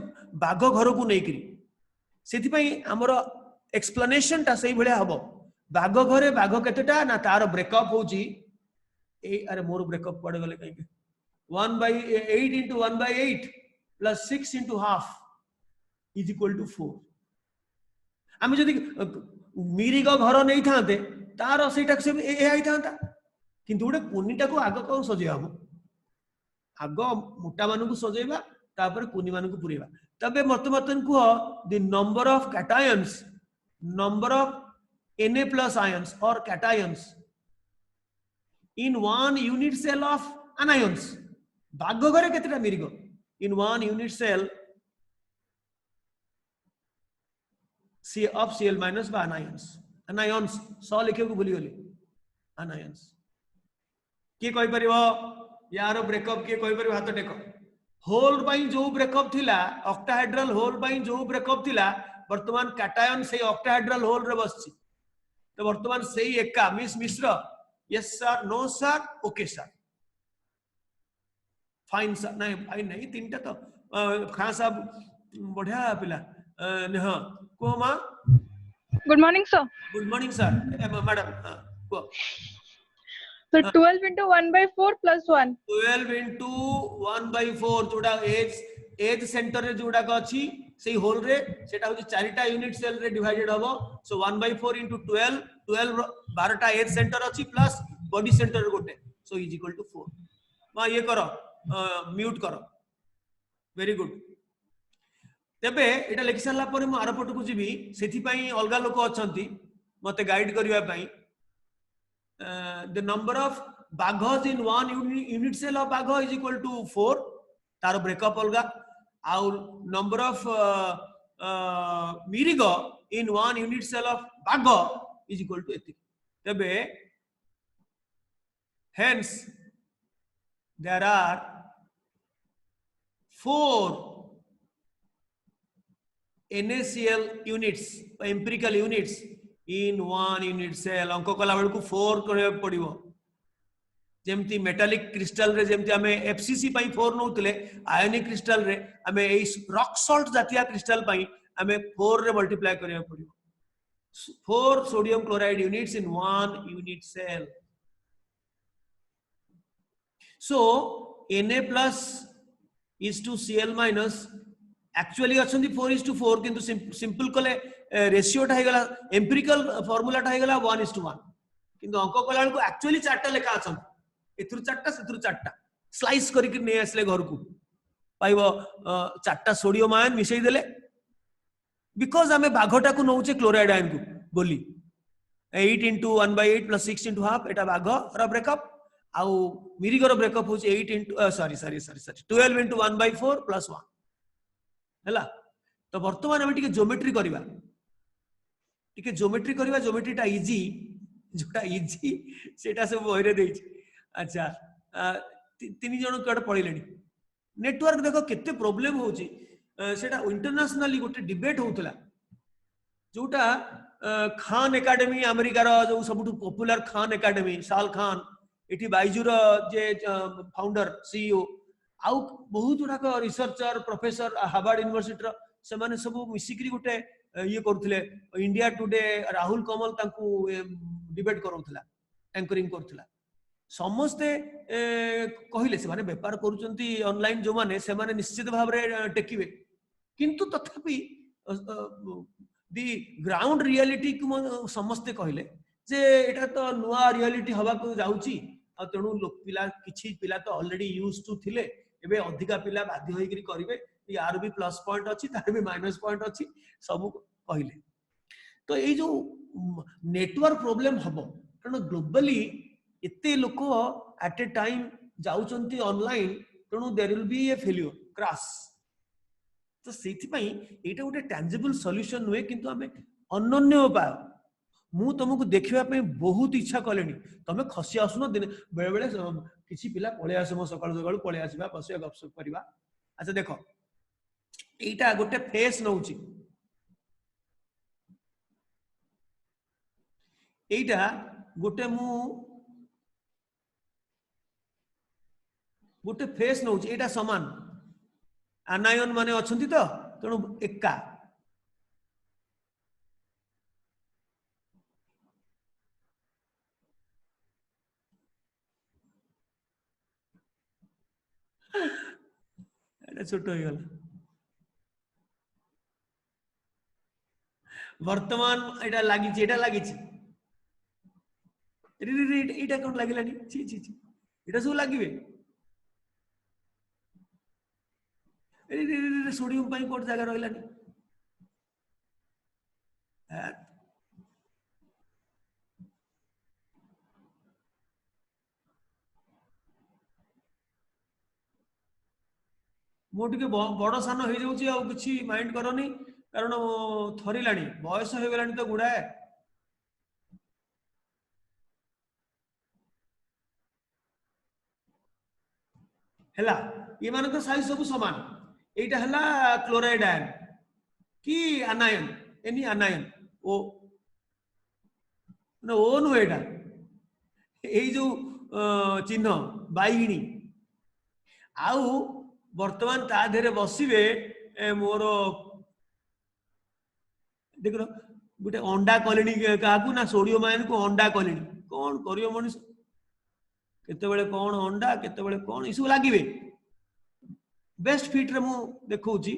बाघ घर को नै करी सेति पई हमर एक्सप्लेनेशन ता सही भले हबो बाघ घरे बाघ केतेटा ना तार ब्रेकअप होची ए अरे मोर ब्रेकअप पड़े गले कहीं 1/8 into 1/8 plus 6 into half is equal to 4 आमे जदि मिरी को घर नै थाते तार सेटा से ए आइ थाता किंतु गोटे कुनीटा को आग को सजेया हम आग मोटा मानु को सजेबा तापर कुनी मानु को पुरेबा तबे मतन को the number of cations number of Na plus ions or cations in one unit cell of anions बाघ घरे केतेटा मिरिगो in one unit cell C of Cl minus by anions सो लिखे को भूली गली anions के कहि परिबो यार ब्रेकअप के कहि परिबो हाथ टेको होल पई जो ब्रेकअप थिला ऑक्टाहेड्रल होल पई जो ब्रेकअप थिला वर्तमान कैटायन से ऑक्टाहेड्रल होल रे बसची तो वर्तमान सही एका miss Mishra yes sir no sir okay sir fine sir नहीं फाइन नहीं तीनटा तो खान साहब बढ़िया पिला हां को मा गुड मॉर्निंग सर मैडम को so 12 into 1/4 plus 1 12 into 1/4 जोडा एज सेंटर रे जोडा का अछि सेही होल रे सेटा होची चारिटा यूनिट सेल रे डिवाइडेड हबो सो 1/4 into 12 12 एज सेंटर अछि प्लस बॉडी सेंटर गोटे सो इज इक्वल टू 4 मा ये करो म्यूट करो वेरी गुड तेबे एटा लिखि साला पर म आरपट को जीबी सेथि पई अलगा लोक अछंती मते गाइड करिया पई the number of baghos in one unit cell of bagho is equal to 4 तार ब्रेकअप अलगा आउ नंबर ऑफ मिरिगो in one unit cell of बाघ इज इक्वल टू एति तबे hence there are 4 NaCl units empirical units in one unit cell अंक कला bell को 4 करे पड़िबो जेमती मेटालिक क्रिस्टल रे जेमती हमें एफसीसी पई 4 नउतले आयोनिक क्रिस्टल रे हमें ए रॉक सॉल्ट जातिया क्रिस्टल पई हमें 4 रे मल्टीप्लाई करिया पड़िबो 4 sodium chloride units in one unit cell so Na plus is to Cl minus actually अछंती 4:4 किंतु सिंपल कले रेशियो टा हेगला एम्पिरिकल फार्मूला टा हेगला 1:1 किंतु अंक कला को एक्चुअली चारटा लेखा अछन एथुर चारटा सेथुर चारटा स्लाइस करिक ने आसले घर को पाइबो चारटा सोडियम आयन मिसई देले बिकॉज़ हमें बाघटा को नउचे क्लोराइड आयन को बोली 8 into 1/8 plus 6 into half एटा बाघ रा ब्रेकअप आउ मिरिगर ब्रेकअप होचे 8 into सॉरी 12 into 1/4 plus 1 हैला तो वर्तमान हम टिके ज्योमेट्री करबा ज्योमेट्री टा इजी जोटा इजी सेटा सब बहिरे देछि अच्छा तीन जण कड पळिलेनी नेटवर्क देखो केते प्रॉब्लम होछि सेटा इंटरनेशनली गोटे डिबेट होतला जोटा खान एकेडमी अमेरिका रो जो सबटु पॉपुलर खान एकेडमी साल खान एठी बाइजू रो जे फाउंडर सीईओ आउ बहुत गुडा रिसर्चर प्रोफेसर हार्वर्ड यूनिवर्सिटी रो से माने सब मिसिकरी गोटे ये करथले इंडिया टुडे राहुल कमल तांकू डिबेट करौथला एंकरिंग करथला समस्ते कहिले से माने व्यापार करूचंती ऑनलाइन जो माने से माने निश्चित भाव रे टेकिबे किंतु तथापि दी ग्राउंड रियलिटी को समस्ते कहिले जे एटा तो नुआ रियलिटी हवा को जाउची आ तेनु लोक पिला किछि पिला तो ऑलरेडी यूज्ड टू थिले एबे अधिका पिला बाध्य होई करी करिवे यार भी प्लस पॉइंट अछि तार भी माइनस पॉइंट अछि सब कहले तो ये जो नेटवर्क प्रोब्लेम हबो कारण ग्लोबली एते लोक एट ए टाइम जाउचंती ऑनलाइन तेणु there will be a failure crash तो सेथिपाई एटा गोटे टैंजिबल सॉल्यूशन नुहे किंतु आमे अनन्य उपाय मु तुमको देखिबा पे बहुत इच्छा कलेनी तमे खसी आसुनो दिन बेले बेले किछि पिला पळे आसे मो सकाळ सकाळ पळे आसीबा बसिया गपसप करबा अच्छा देखो एटा गोटे फेस नउची एटा गोटे मु गोटे फेस नउची एटा समान आनायन माने अछंती तो तेणु एका एटा छोट हो गला वर्तमान एटा लागिची एटा कोन लागिलानी छी छी छी एटा सब लागिबे सोडियम पाई कोट जगह रहिलानी मो टिके बड़ सान हो जाउची आ किछि माइंड करनी कारण थरिलानी बयस हो गलानी तो गुड़ाए हैला ये मानक साइज सब समान एटा हला क्लोराइड आयन कि आनायन एनी आनायन ओ न ओ नु एटा एई जो चिन्ह बाइगिणी आउ वर्तमान ता देरे बसिबे मोर देख गोटे अंडा कलिनी काकू ना सोडियम आयन को अंडा कलिनी कौन करियो मनीष केतेबेले कौन अंडा केतेबेले कौन इसु लागिबे बेस्ट फिट रे मु देखौची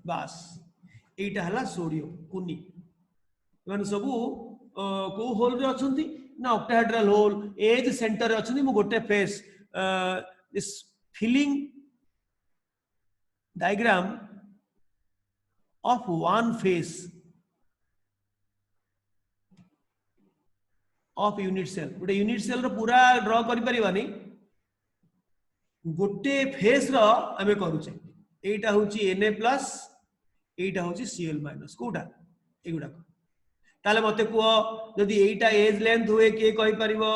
बास एटा हला सोडियम कुनी माने सबू को होल रे अछंती ना ऑक्टाहेड्रल होल एज सेंटर रे अछंती मु गोटे face this filling diagram of one face of unit cell गोटे यूनिट सेल रो पूरा ड्रॉ करि परिबानी गोटे फेस रो आमे करूचे एटा होची Na+ एटा होची Cl- कोटा एगुडा ताले मते को जदि एटा एज लेंथ हुए के कहि परिबो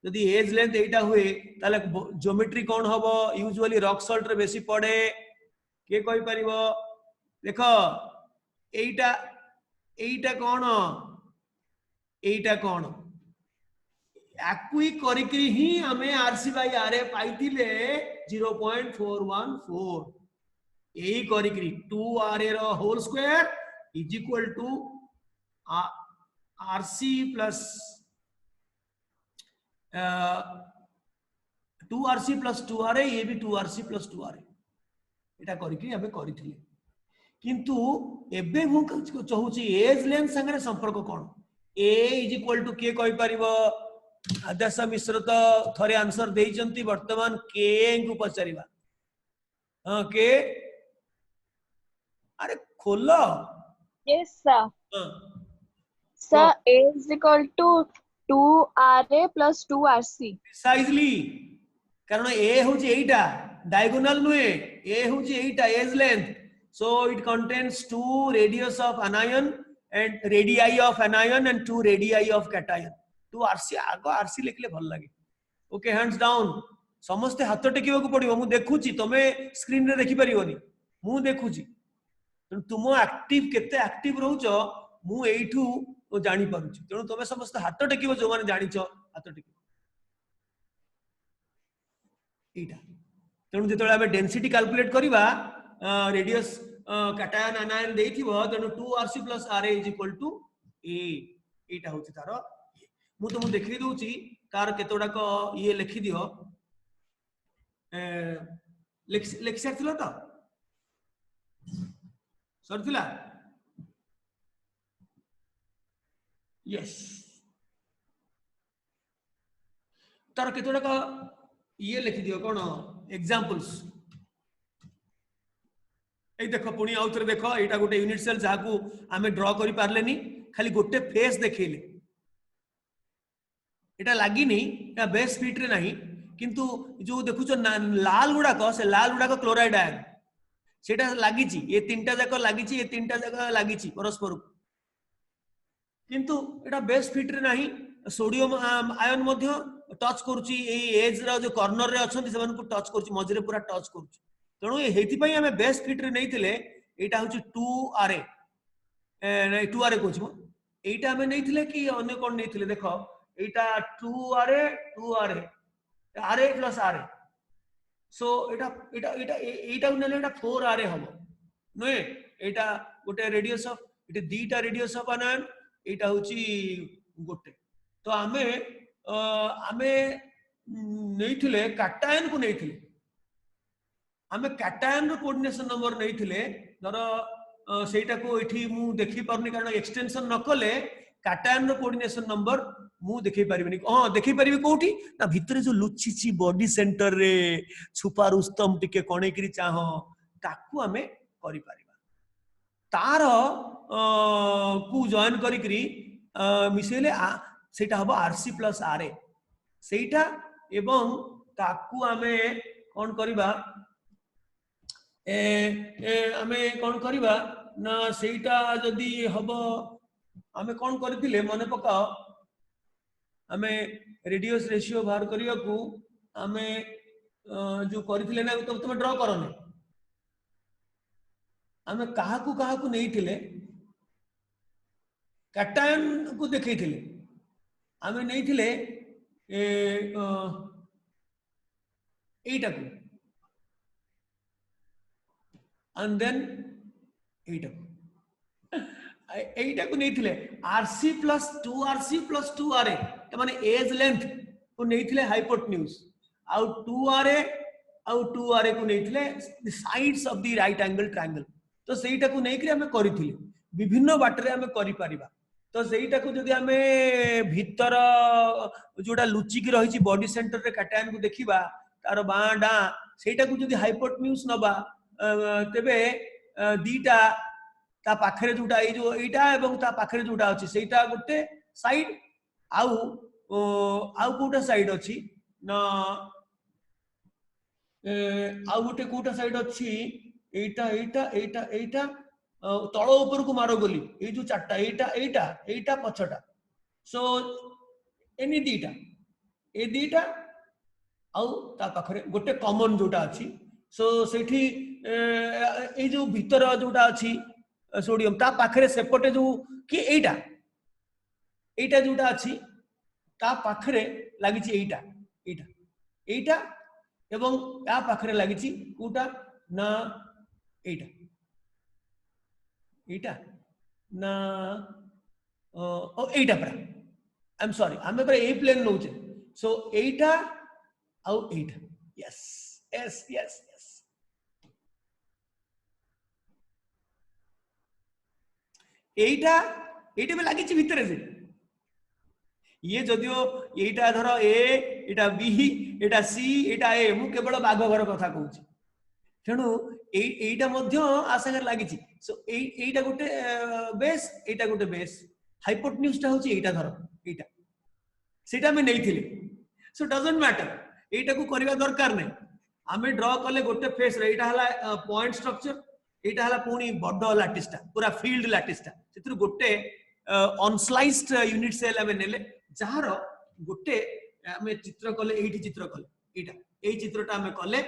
जदि एज लेंथ एटा हुए ताले ज्योमेट्री कोन हबो यूजुअली रॉक सॉल्ट रे बेसी पड़े के कहि परिबो देखो एटा एटा कोन एटा कोन एक्वी करिकरी ही हमें आरसी बाय आरए पाइतिले 0.414 एई करिकरी 2ra रो whole square is equal to RC plus 2rc plus 2ra ये भी 2rc प्लस 2ra एटा करिकरी हमें करिथिले किंतु एबे मु चाहूची एज लेंथ संगे संपर्क कोन ए इज इक्वल टू के कहि परिबो आदर्श मिश्र तो थरे आंसर देइचंती वर्तमान के को पचारिबा हां के अरे खोलो Yes, sir. हां Sir, A is equal to 2RA plus 2RC. Precisely कारण ए होची एटा डायगोनल नुए ए होची एटा edge length so it contains 2 radius of anion and radii of anion and 2 radii of cation 2 rc आगो rc लिखले भल लागे ओके हैंड्स डाउन समस्त हाथ टेकिबा को पड़िबो मु देखुची तमे स्क्रीन रे देखि परिबोनी मु देखुची तुम एक्टिव केते एक्टिव रहउचो मु एइठू जानि पारुची तेणु तमे समस्त हाथ टेकिबो जो माने जानिचो हाथ टेकिबो एटा तेणु जेतले आमे डेंसिटी कैलकुलेट करबा रेडियस कैटायन आनायन देइथिबो तेणु 2rc plus ra is equal to a एटा होची तारो मु तुम देखि दउची तार केतोडा को ये लिखि दियो लिख सरथिलो तो सरथिला यस तार केतोटा ये लिखि दियो कोन एग्जांपल्स ए देखो पुणी आउ थरे देखो एटा गोटे यूनिट सेल जाकू आमे ड्रॉ करि पारलेनी खाली गोटे फेस देखैले एटा लागिनी एटा बेस फिट रे नाही किंतु जो देखुछ लाल गुडाक से लाल गुडाक क्लोराइड आयन सेटा लागिची ये तीनटा जाक लागिची ये तीनटा जाक लागिची परस्पर किंतु एटा बेस फिट रे नाही सोडियम आयन मध्य टच करूची ए एज रा जो कॉर्नर रे अछंती सेमान को टच करूची मझरे पूरा टच करूची तेणु हेति पई हमें बेस फिट रे नैथिले एटा होची 2RA नै 2RA कहूची मो एटा हमें नैथिले कि अन्य कोन नैथिले देखो एटा 2RA RA प्लस RA सो एटा एटा एटा एटा नेले एटा 4RA हबो नय एटा गोटे radius of Etah दीटा radius of ion एटा होची गोटे तो आमे नैथिले कैटायन को नैथिले आमे कैटायन रो कोऑर्डिनेशन नंबर नैथिले धर सेटा को एठी मु देखि परनी कारण एक्सटेंशन न कले कैटायन रो कोऑर्डिनेशन नंबर मु देखि परिबनी हां देखि परिबी कोठी ना भितरे जो लुचिची बॉडी सेंटर रे छुपा रुस्तम टिके कोणे करी चाहो ताकू आमे करि परिबा तार को जॉइन करी करी मिसेले सेटा हबो आरसी प्लस आरए सेटा एवं ताकू आमे कोन करिबा आमे कोन करिबा ना सेटा जदी हबो आमे कोन करथिले मने पकाओ आमे रेडियस रेशियो बाहर करिया को आमे जो करथिले ना तो तुम ड्रॉ करो ने आमे काहा को नहीं थिले कैटायन को देखैथिले आमे नहीं थिले एटा को and then एटा को नहीं थिले RC plus 2RC plus 2RA माने एज लेंथ को नहीं थिले हाइपोटेन्यूज आउ 2RA आउ 2RA को नहीं थिले the sides of the right angle triangle तो सेटा को नहीं करी हमें करिथिले विभिन्न बाटरे हमें करि परिबा तो सेटा को जदी हमें भीतर जोडा लुचि की रहिछि बॉडी सेंटर रे कैटायन को देखिबा तार बाडा सेटा को जदी हाइपोटेन्यूज नबा तेबे दीटा ता पाखरे जोटा ए जो एटा एवं ता पाखरे जोटा अछि सेटा गोटे साइड आउ कोटा साइड अछि ना आउ गोटे कोटा साइड अछि एटा एटा एटा एटा तळ ऊपर को मारो गोली ए जो चारटा एटा एटा एटा पछटा सो एनी दीटा ए दीटा आउ ता पाखरे गोटे कॉमन जोटा अछि सो सेठी ए जो भीतर जोटा अछि सोडियम ता पाखरे सेपटे जो कि एटा एटा जोटा अछि ता पाखरे लागि छि एटा एटा एटा एवं ता पाखरे लागि छि कोटा ना एटा एटा ना ओ एटा पर आई एम सॉरी हमें पर ए प्लेन नोचे सो एटा आउ एटा यस यस यस यस एटा एटा में लागि छि भितरे से ये जदियो एटा धर ए एटा बी एटा सी एटा ए मु केवल बाघ घर कथा कहूची तेणु एटा मध्य आसागर लागि छि सो एटा गोटे बेस एटा गोटे बेस हाइपोटेन्यूज ता होची एटा धर एटा सेटा में नहीं थिले सो डजंट मैटर एटा को करबा दरकार नै आमे ड्रॉ कले गोटे फेस रे एटा हला पॉइंट स्ट्रक्चर एटा हला पुनी बड्डो लैटिस्टा पूरा फील्ड लैटिस्टा सेतु गोटे अनस्लाइस्ड यूनिट सेल आमे नेले जहार गोटे आमे चित्र कले एठी चित्र कले एटा एई चित्रटा आमे कले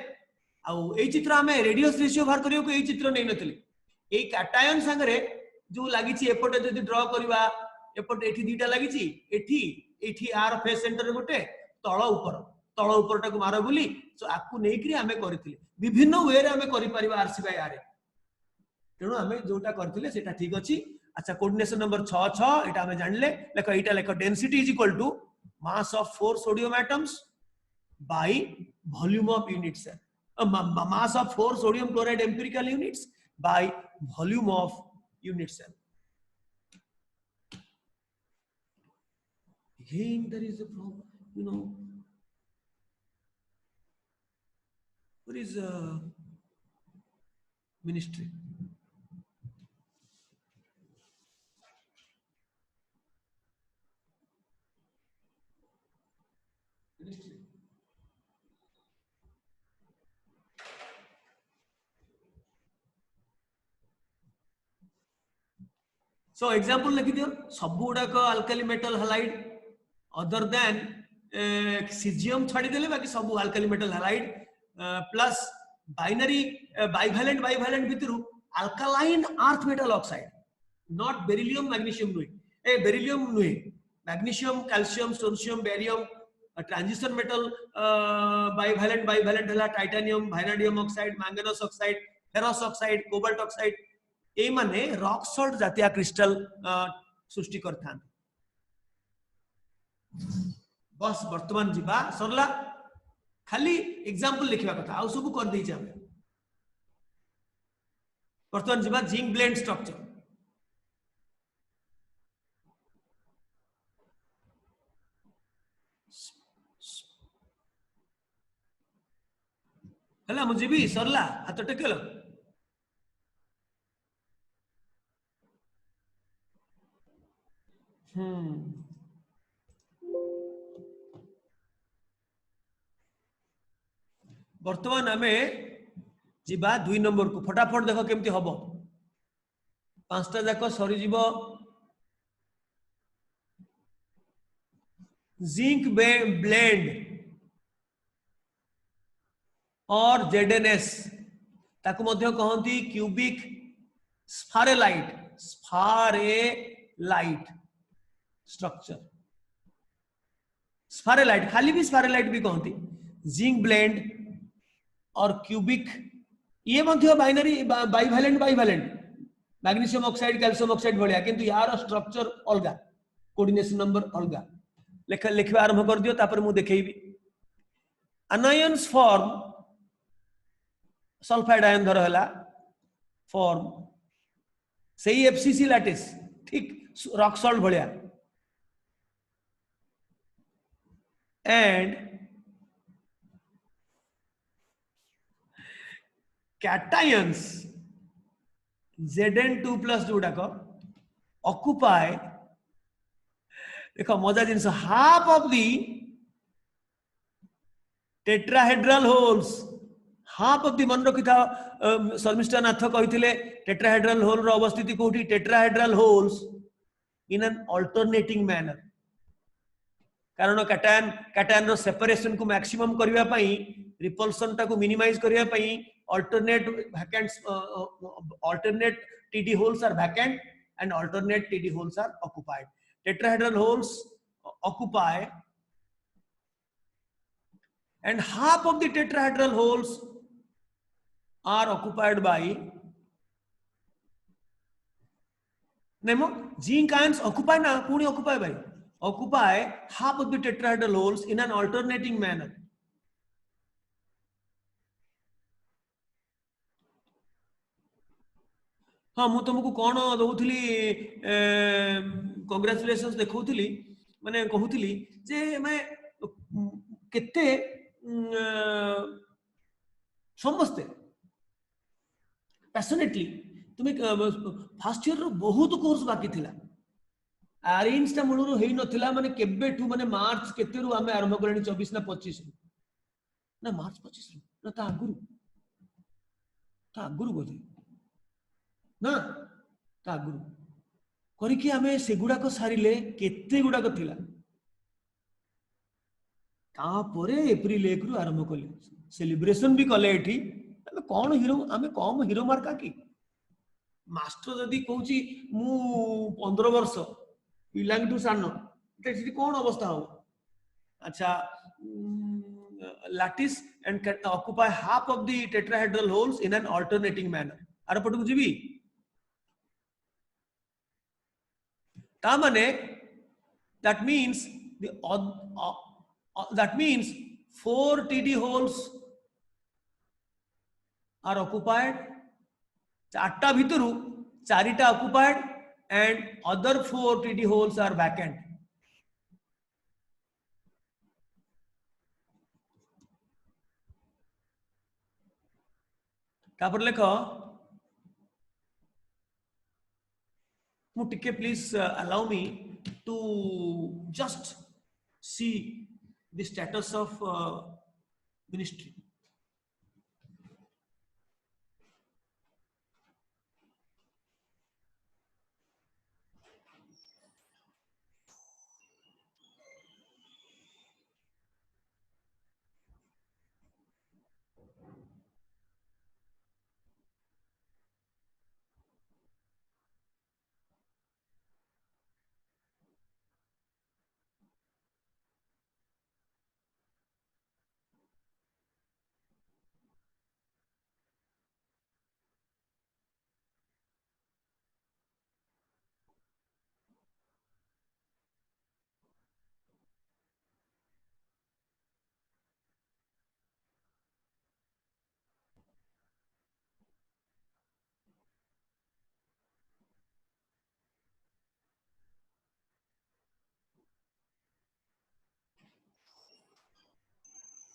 आउ एई चित्र आमे रेडियस रेशियो बाहर करियो को एई चित्र नै नथिले एई कैटायन संगरे जो लागि छि एपटे जदी ड्रॉ करबा एपटे एठी दीटा लागि छि एठी एठी आर फेस सेंटर रे गोटे तळ ऊपर टाको मारो बोली सो आकु नै करी आमे करथिले विभिन्न वे रे आमे करि परिबा RC बाय RA तेणु आमे जोटा करथिले सेटा ठीक अछि अच्छा कोऑर्डिनेशन नंबर 6 एटा हमें जानले लेखो एटा लेखो density is equal to mass of 4 sodium atoms by volume of unit cell mass of 4 sodium chloride empirical units by volume of unit cell again there is a problem Where is ministry? Ministry. So example लिखी दियो सब गुड़ाक alkali metal halide other than caesium छाड़ी देले बाकी सब alkali metal halide plus binary bivalent भितरु alkaline earth metal oxide not beryllium magnesium नुहे बेरिलियम नुहे magnesium calcium sodium barium transition metal bivalent हला titanium vanadium oxide manganese oxide ferrous oxide cobalt oxide ए माने रॉक सॉल्ट जातिया crystal सृष्टि करथान बस वर्तमान जीवा सरला खाली एग्जांपल लिखवा कथा आ सब कर दै जाबे वर्तमान जीवा जिंक ब्लेंड स्ट्रक्चर हला मुझे भी सरला हाथ टेकेलो वर्तमान आमे जीवा 2 नंबर को फटाफट देखो केमती हबो पांचटा जाक सरी जीवो जिंक ब्लेंड और जेडएनएस ताकू मध्य कहंती क्यूबिक स्फारेलाइट स्ट्रक्चर स्फारेलाइट खाली भी स्फारेलाइट भी कहती जिंक ब्लेंड और क्यूबिक ये मध्य binary bivalent magnesium oxide calcium oxide भलिया किंतु यार स्ट्रक्चर अलगा कोऑर्डिनेशन नंबर अलगा लिखवा आरंभ कर दियो तापर मु देखैबी अनायंस फॉर्म सल्फाइड आयन धर हला फॉर्म सही एफसीसी लैटिस ठीक रॉक सॉल्ट भलिया एंड cations Zn2 plus जोड़ाक occupy देखो मजा जिनस half of the tetrahedral holes half of the मन रखी था शर्मिष्ठा नाथ कही tetrahedral hole रो अवस्थिति कोठी tetrahedral holes in an alternating manner कारण कैटायन रो सेपरेशन को मैक्सिमम करबा पई रिपल्सन ता को मिनिमाइज करबा पई alternate TD holes are vacant and alternate TD holes are occupied. Tetrahedral holes occupy and half of the tetrahedral holes are occupied by Nemo zinc ions occupy na puni occupy by occupy half of the tetrahedral holes in an alternating manner. हाँ मु तुमको कौन दउथली congratulations देखौथली माने कहूथली जे मैं केते समस्ते passionately तुम first year रो बहुत कोर्स बाकी थिला अरेंज ता मूलरो हेई नथिला माने केबेठू माने मार्च केते रु आमे आरंभ करनी 24 ना 25 ना मार्च 25 ना ता आगुरु बोधे ना तागुरु करिकि आमे सेगुडाको सारिले केते गुडाको थिला तापरे एप्रिल 1 रु आरंभ कले सेलिब्रेशन भी कले एठी आमे कोन हीरो आमे कम हीरो मार्का की मास्टर जदी कहूची मु 15 वर्ष पिलांग टू सानो एठी कोन अवस्था हो अच्छा lattice and can occupy half of the tetrahedral holes in an alternating manner आर पटकु जीवी तामने that means that means 4 TD holes are occupied चारटा भितरु चारिटा occupied and other 4 TD holes are vacant. तापर लेख मुटिके please allow me to just see the status of ministry.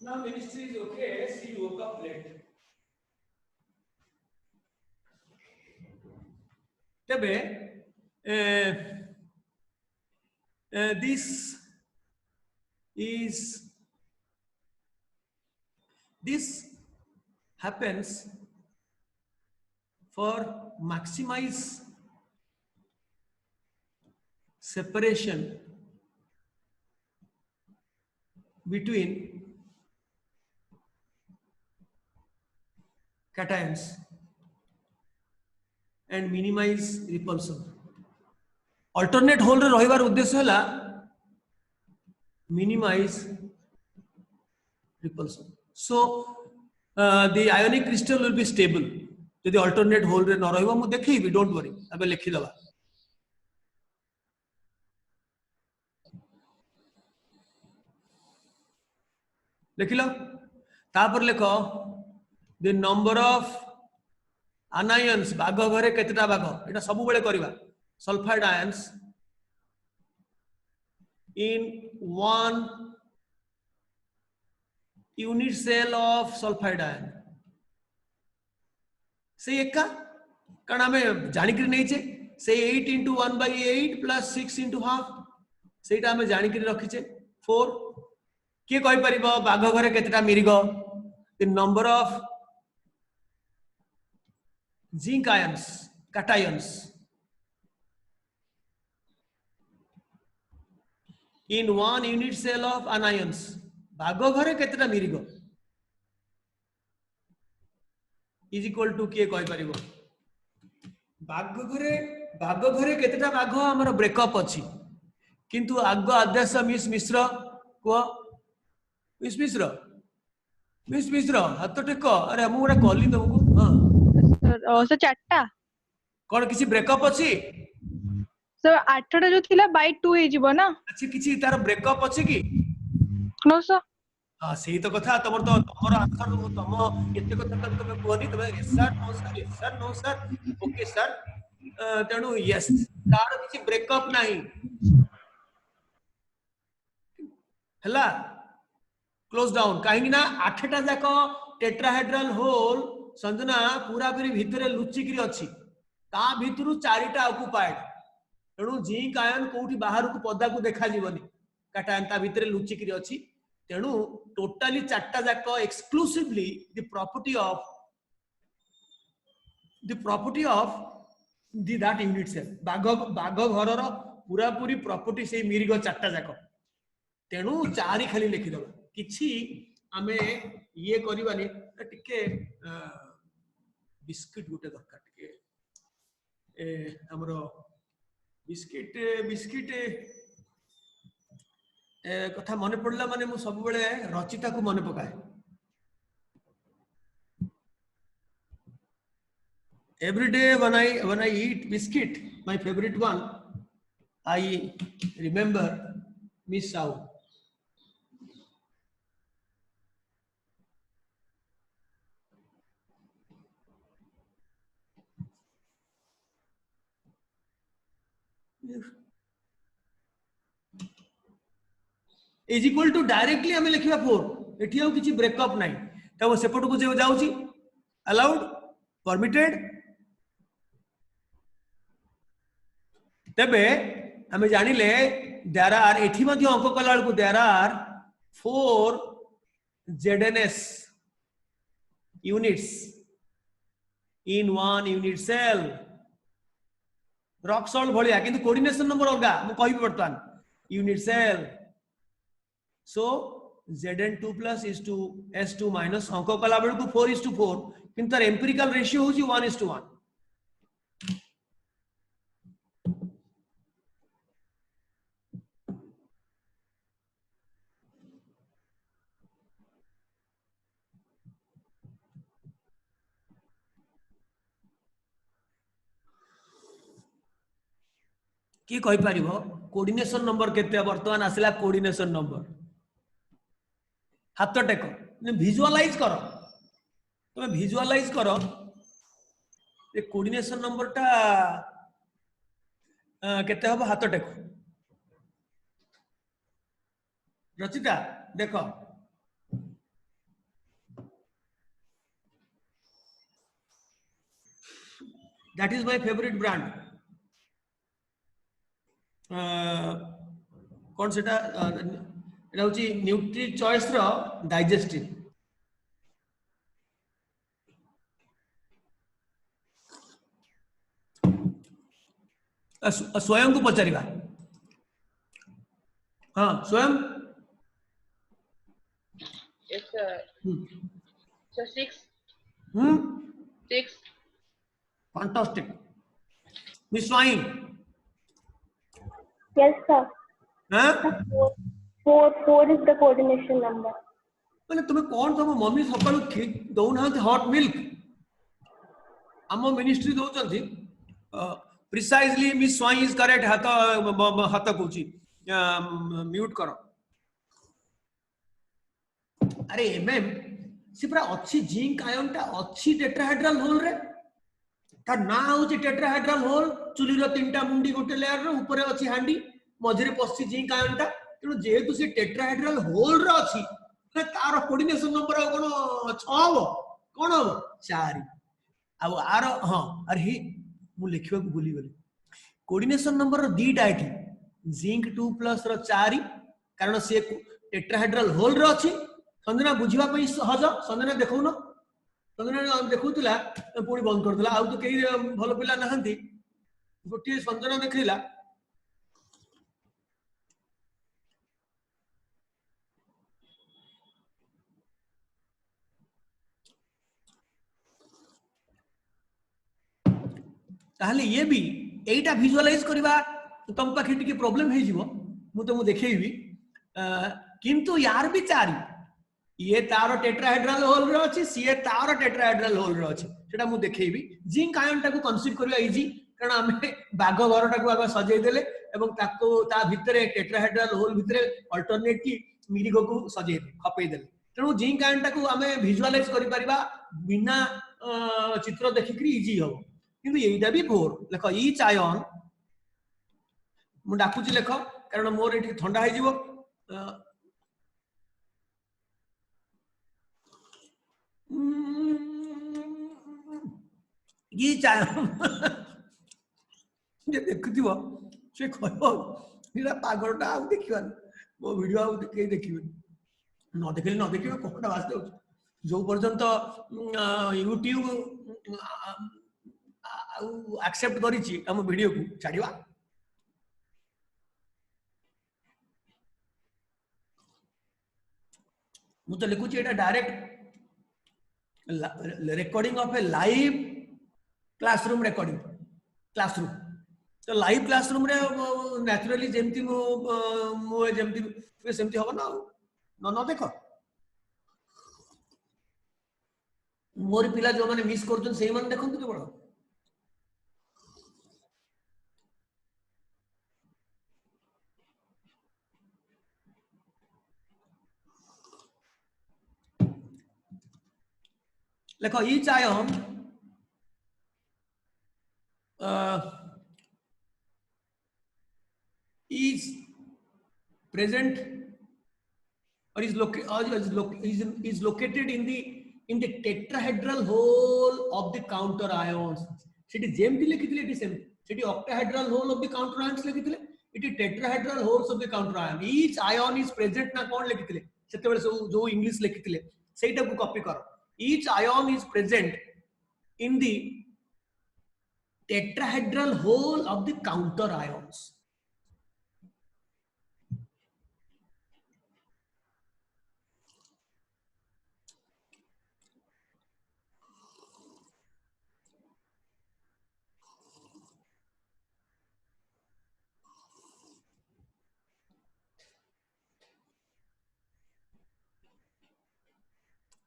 Now ministry is okay. She woke up late. तबे this happens for maximize separation between cations and minimize repulsion. Alternate hole रे रहिबार उद्देश्य हला minimize repulsion. So the ionic crystal will be stable. यदि alternate hole रे न रहिबा मु देखैबी, don't worry. अबे लिखि दबा. लिखिलो तापर लेखो the number of anions बाघ घरे केतेटा बाघ एटा सब बेले करबा. Sulfide ions in one unit cell of sulfide ion से एका कारण हमें जानिक नहीं चे से 8 into 1/8 plus 6 into half सेटा हमें जानिक रखिचे 4 के कहि परिबो बाघ घरे केतेटा मिरिगो. The number of zinc ions cations in one unit cell of anions बाघ घरे केतेटा मिरिगो is equal to के कहि परिबो बाघ घरे केतेटा बाघ हमर ब्रेकअप अछि किंतु आग आदेश मिस मिश्र को मिस मिश्र हाथ टेक. अरे मु गोटे कॉली तुमको. हां सर चारटा कौन किसी ब्रेकअप अछि सर 8टा जो थिला बाय 2 हे जिवो ना. अच्छी किसी तार ब्रेकअप अछि कि नो सर. हां सही तो कथा तमर आंसर तुम एते कथा तक तुम कोनी तुम yes sir no sir okay sir तेणु यस तार किसी ब्रेकअप नहीं हला क्लोज डाउन कहीं ना 8टा जाक टेट्राहेड्रल होल संजना पूरा पूरी भितरे लुचिकी अच्छी ता भितरु 4टा ऑक्युपाइड तेणु जिंक आयन कोठी बाहर को पदा को देखा जीवनी काटायन ता भितरे लुचिकी अच्छी तेणु टोटाली 4टा जाक exclusively the property of that unit cell बाघ घरर पूरा पूरी प्रॉपर्टी से मिरिग 4टा जाक तेणु 4 खाली लिखिदबा किछि आमे ये करबानी टिके बिस्किट गुटे दरकार टिके हमरो बिस्किट कथा मने पड़ला माने मु सब बेले रचिता को मने पकाए. Every day when I eat biscuit, my favorite one, I remember Miss Sao. is equal to directly हमें लिखिबा 4 एठी आउ किछि ब्रेकअप नाही तब सेपट को जे जाउची अलाउड परमिटेड तेबे हमें जानिले देयर आर एठी मध्ये अंक कला को there are 4 ZNS units in one unit cell rock salt भलिया किंतु कोऑर्डिनेशन नंबर अलगा मु कहि बर्तमान unit cell so Zn2 plus is to S2 minus अंक कला बेल को 4:4 किंतु तार एम्पिरिकल रेशियो होची 1:1 कि कहि परिबो कोऑर्डिनेशन नंबर केते वर्तमान आसिला कोऑर्डिनेशन नंबर हाथ टेक विजुअलाइज करो तुम विजुअलाइज करो ये कोऑर्डिनेशन नंबर टा केते हबो हाथ टेक रचिता देखो that is my favourite brand कौन सेटा एटा होची न्यूट्री चॉइस रो डाइजेस्टिव स्वयं को पचारिबा हाँ स्वयं Yes, sir. So 6. 6. Fantastic miss swine Yes, sir. हाँ Four is the coordination number. माने तुम्हें कौन तुम मम्मी सकाळु दौना हॉट मिल्क आम मिनिस्ट्री दौचंती precisely miss Swain is correct हाथ कहूची म्यूट करो अरे एमएम से पूरा अच्छी जिंक आयन टा अच्छी टेट्राहेड्रल होल रे तार ना होची टेट्राहेड्रल होल चुली रो तीनटा मुंडी गोटे लेयर रो ऊपर अछि हांडी मझरे पस्सी जिंक आयन टा तेणु जेहेतु से टेट्राहेड्रल होल रो अछि तार कोऑर्डिनेशन नंबर कोन 6 हो कोन हो 4 अब आर हां अरे ही मु लिखिबा को भूली गली कोऑर्डिनेशन नंबर रो दीटा एठी जिंक 2 प्लस रो 4 कारण से टेट्राहेड्रल होल रो अछि संजना बुझिबा पई सहज संजना देखौ न संजना देखौतला पुणी बंद करदला आ तो केही भलो पिला नहंती गोटी संजना देखिला ताहले ये भी एटा विजुअलाइज करबा तुम पाखे टिके प्रॉब्लम हे जिवो मु तो मु देखैबी किंतु यार भी 4 ये तार टेट्राहेड्रल होल रो अछि सीए तार टेट्राहेड्रल होल रो अछि सेटा मु देखैबी जिंक आयन टाको कंसीडर करबा इजी कारण हमें बाग घर टाको आगे सजै देले एवं ताको ता भितरे टेट्राहेड्रल होल भितरे अल्टरनेटली मिरिगो को सजै खपै देले तेणु जिंक आयन टाको हमें विजुअलाइज करि परिबा बिना चित्र देखिकरी इजी हो किंतु एटा भी 4 लेखो ईच आयन मु डाकुची लेखो कारण मोर एठी ठंडा हे जिवो ये आयन जे देखुथिबो से कहबो इरा पागलटा आ देखिबान मो वीडियो आ देखिबे न देखिबे कोटा वास्ते जो पर्यंत यूट्यूब एक्सेप्ट करिछि हम वीडियो को छाड़िबा मु तो लिखुछि एटा direct recording of A live classroom recording classroom तो लाइव क्लासरूम रे नेचुरली जेमती मु जेमती सेमती हो ना न देखो मोर पिला जो माने मिस करछन सेही माने देखंतु केवल लेखो each ion is present or is located in the in the tetrahedral hole of the counter ions. सेठी जेमटी लिखिथिले एटी सेम सेठी octahedral hole of the counter ions लिखिथिले एटी tetrahedral holes of the counter ion. Each ion is present ना कोन लिखिथिले सेते बेले जो इंग्लिश लिखिथिले सेटा को कॉपी करो. Each ion is present in the tetrahedral hole of the counter ions.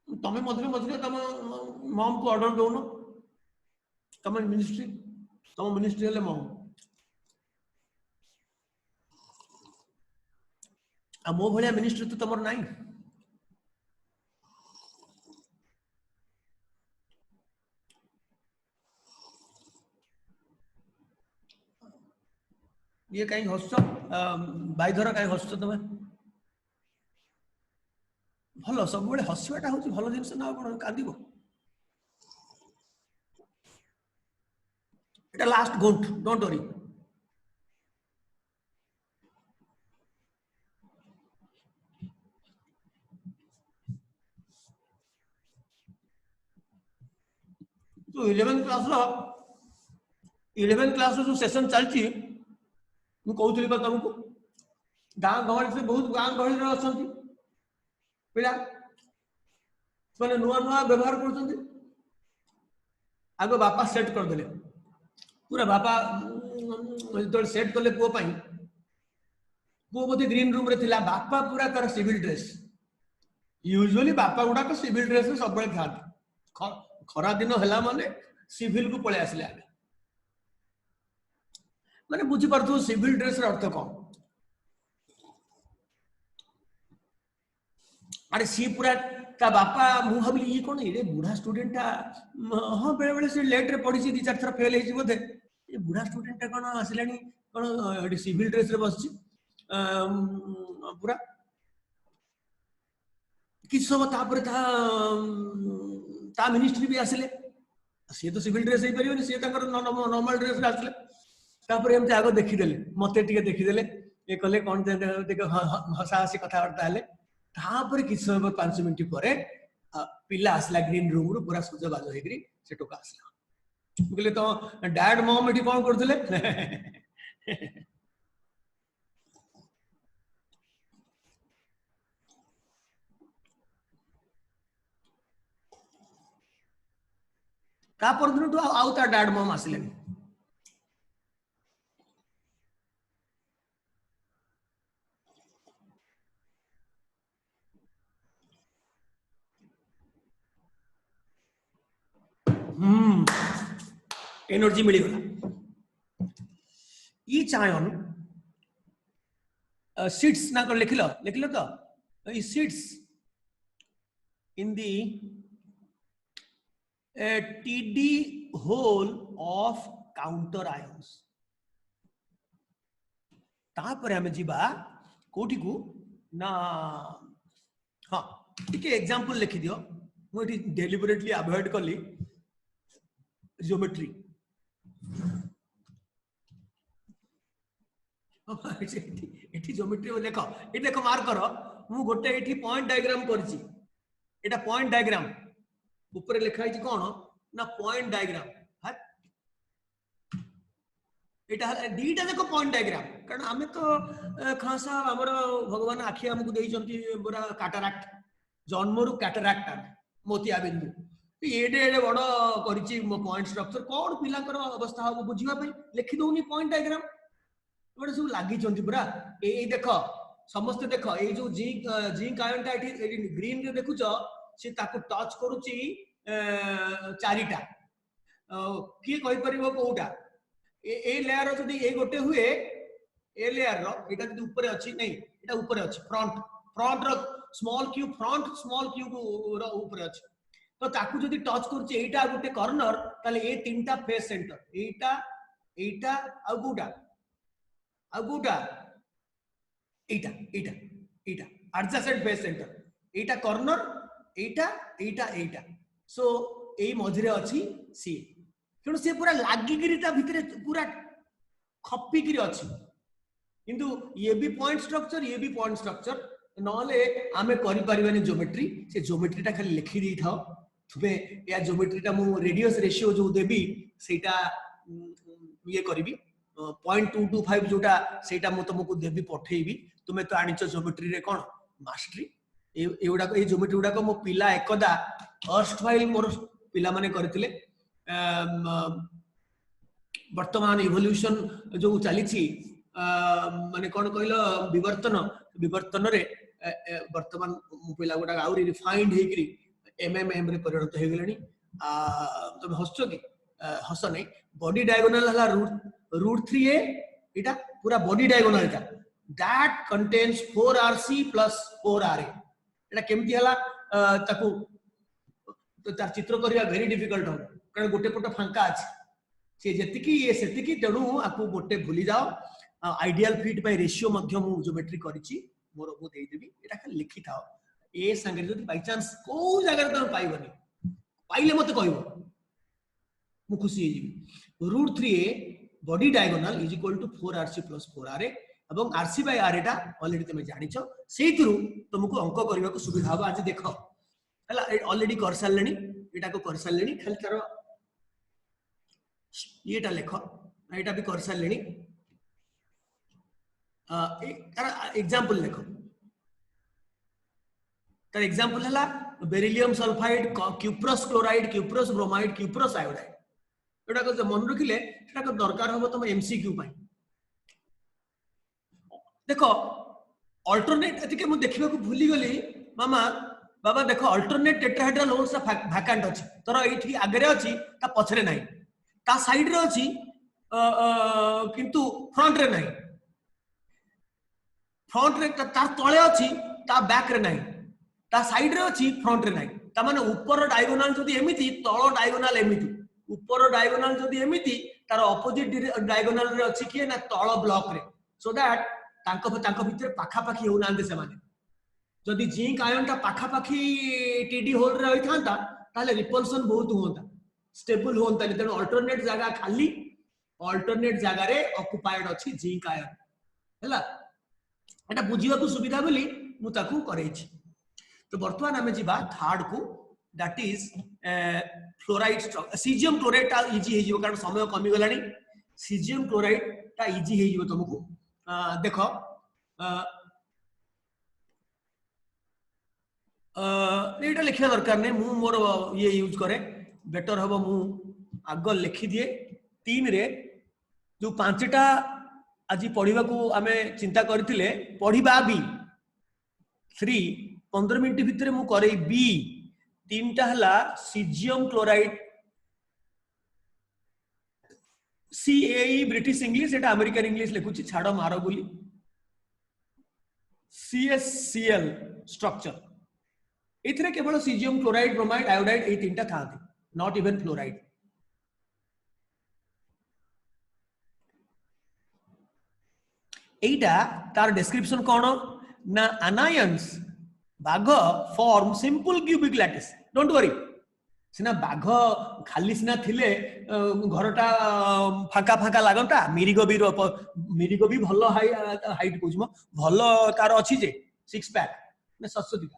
तमें मधुरे मधुरे तम मॉम को ऑर्डर दो ना तम मिनिस्ट्री हेले मॉम आ मो भलिया मिनिस्ट्री तो तमर नाही. ये कहीं हस्स बाईधर कहीं हस्स तमें भल सब बेले हसवाटा हूँ भल जिनस ना कौन कांदीब एटा लास्ट घोंट डोंट वरी. तो 11th क्लास जो सेशन चलती मु कहूली तुमको गाँ गहली से बहुत गाँ गहली अच्छा पिला माने नुआ नुआ व्यवहार कर आगे बापा सेट करदे पूरा बापा जो सेट कले पुओ बोधे ग्रीन रूम रे थिला बापा पूरा तार सिविल ड्रेस यूजुअली बापा गुडा तो सिविल ड्रेस में सब था खरा दिन है माने सिविल को पळे आसले आगे माने बुझी पारथु सिविल ड्रेस रे अर्थ कौन. अरे सी पूरा ता बापा मु भाबली ये कोन ये बुढ़ा स्टूडेंट ता हां बेले बेले से लेट रे पड़ी सी 2-4 थर फेल हेजी बोधे ये बुढ़ा स्टूडेंट ता कोन आसिलानी कोन सिविल ड्रेस रे बसची पूरा किछ सब तापर ता मिनिस्ट्री भी आसिले सी तो सिविल ड्रेस हे परियोनी सी ताकर नॉर्मल ड्रेस रे आसिले तापर एमते आगो देखि देले मते टिके देखि देले ए कले कोन देख हसा हसी कथा वार्ता हले तापर किछ समय 5 मिनिट परे पिला आसला ग्रीन रूम रो पूरा सजो बाजो हेकरी से टोका आसला बोले तो डैड मॉम एठी कोन करथले तापर दिन तो आउ ता डैड मॉम आसले एनर्जी मिलगला. ईच आयन सीट्स ना कर लिखल तो ई sits in the TD hole of counter ions. तापर हमें जीवा कोठी को ना हाँ टिके एग्जांपल लिखि दियो मु एठी डेलिबरेटली अवॉइड करली ज्योमेट्री एठी ज्योमेट्री में देखो ये देखो मार्क करो मु गोटे एठी पॉइंट डायग्राम करछि एटा पॉइंट डायग्राम ऊपर लिखा है कौन ना पॉइंट डायग्राम है एटा दीटा देखो पॉइंट डायग्राम कारण आमे तो खासा हमर भगवान आखि हमकु देई जंती पूरा कैटरैक्ट जन्मरु कैटरैक्ट मोतिया बिंदु एडे एडे बड़ करिछि पॉइंट स्ट्रक्चर कोन पिलाकर अवस्था हो बुझिबा पे लिखि दोनी पॉइंट डायग्राम बड़े सब लागि जंती पूरा ए देखो समस्त देखो ए जो जिंक आयनटा एठी ग्रीन रे देखुछ से ताको टच करूची चारिटा किए कहि परिबो कोउटा ए लेयर जदी ए गोटे हुए ए लेयर रो एटा जदी ऊपर अछि नहीं एटा ऊपर अछि फ्रंट रो small cube front small cube रो ऊपर अछि तो ताकू जदी टच करूची एटा गोटे कॉर्नर ताले ए तीनटा फेस सेंटर एटा एटा आ गुडा एटा एडजेसेंट फेस सेंटर एटा कॉर्नर एटा एटा एटा सो एई मझिरे अछि सी तेणु से पूरा लागिगिरी ता भितरे पूरा खप्पिकिरी अछि किंतु ये भी पॉइंट स्ट्रक्चर ये भी पॉइंट स्ट्रक्चर नले आमे करि परिबानी ज्योमेट्री से ज्योमेट्री ता खाली लिखि दी थाओ तुमे या ज्योमेट्री ता मु रेडियस रेशियो जो देबी सेटा ये करबी 0.225 जोटा सेटा मु तुमको देबी पठेबी तुमे तो आनिचो ज्योमेट्री रे कोन मास्टरी एउडा ए ज्योमेट्री उडा को मो पिला एकदा फर्स्ट फाइल मोर पिला माने करथिले वर्तमान इवोल्यूशन जो चली छी माने कोन कहलो विवर्तन रे वर्तमान मो पिला गुडा आउरी रिफाइंड हेकरी एमएमएम रे परिणत हे गेलनी तुम हसचो कि हस नहीं बॉडी डायगोनल हला रूट 3a एटा पूरा body diagonal Etah that contains 4rc plus 4ra एटा केमती हला ताकू तो तार चित्र करिया वेरी डिफिकल्ट हो कारण गोटे पट फांका अछि से जतिकी ये सेतिकी तेणु आपको गोटे भूली जाओ आइडियल फिट बाय रेशियो मध्य मु ज्योमेट्री करिछि मोर मु देई देबी एटा खाली लिखि थाओ ए संगे जदि बाय चांस को जगह तुम पाइबनी पाइले मते कहबो मु खुशी हे जिवि root 3a body diagonal is equal to 4rc plus 4ra एवं rc by r एटा ऑलरेडी तुम जानिछो सेइतरु तुमको अंक करबा को सुविधा हो आज देखो हला ऑलरेडी कर सारलेनी एटा को कर सारलेनी खाली तार एटा लेखो एटा भी कर सारलेनी तार एग्जांपल लेखो तार एग्जांपल हला beryllium sulphide cuprous chloride cuprous bromide cuprous iodide एटा को मन रखिले एटा को दरकार हो तुम एमसीक्यू पाई देखो अल्टरनेट एतिके मु देखिबा को भूली गली मामा बाबा देखो अल्टरनेट टेट्राहेड्रल होल्स वैकेंट अछि तोर एठी आगरे अछि ता पछरे नाही ता साइड रे अछि किंतु फ्रंट रे नाही फ्रंट रे तार तळे अछि ता बैक रे नाही ता साइड रे अछि फ्रंट रे नाही ता माने ऊपर डायगोनल जदी एमिति तळ डायगोनल एमिति ऊपर डायगोनल जदी एमिति तार ऑपोजिट डायगोनल रे अछि कि ना तळ ब्लॉक रे सो दैट तांको भितर पाखा पाखी हो नांदे से माने जदि जिंक आयन ता पाखा पाखी टीडी होल रे होई थांता ताले रिपल्सन बहुत होंता स्टेबल होंता तेणु अल्टरनेट जगह खाली अल्टरनेट जगह रे ऑक्युपाइड अछि जिंक आयन हैला एटा बुझिबा को सुविधा बोली मु ताकू करै छी तो वर्तमान हमें जीवा थर्ड को that is fluoride caesium chloride ता इजी हे जिवो कारण समय कमी गलानी सीजियम क्लोराइड ता इजी हे जिवो तुमको देखो एटा लिखा दरकार नहीं मु मोर ये यूज करे बेटर हबो मु आग लिखि दिए 3 रे जो 5टा आज पढ़िबा को आमे चिंता करथिले पढ़िबा बी 3 15 मिनिट भितरे मु करे बी 3टा हला caesium chloride CAE British English एटा अमेरिकन इंग्लिश लिखुची छाड़ो मारो बोली CSCl स्ट्रक्चर इथरे केवल सीजियम क्लोराइड ब्रोमाइड आयोडाइड ए तीनटा थांती नॉट इवन फ्लोराइड एटा तार डिस्क्रिप्शन कोन ना अनायंस बाघ form simple cubic lattice don't worry सिना बाघ खाली सिना थिले घरटा फाका फाका लागंता मिरिगो भी भलो हाइट कोजम भलो तार अछि जे 6 पैक ने 700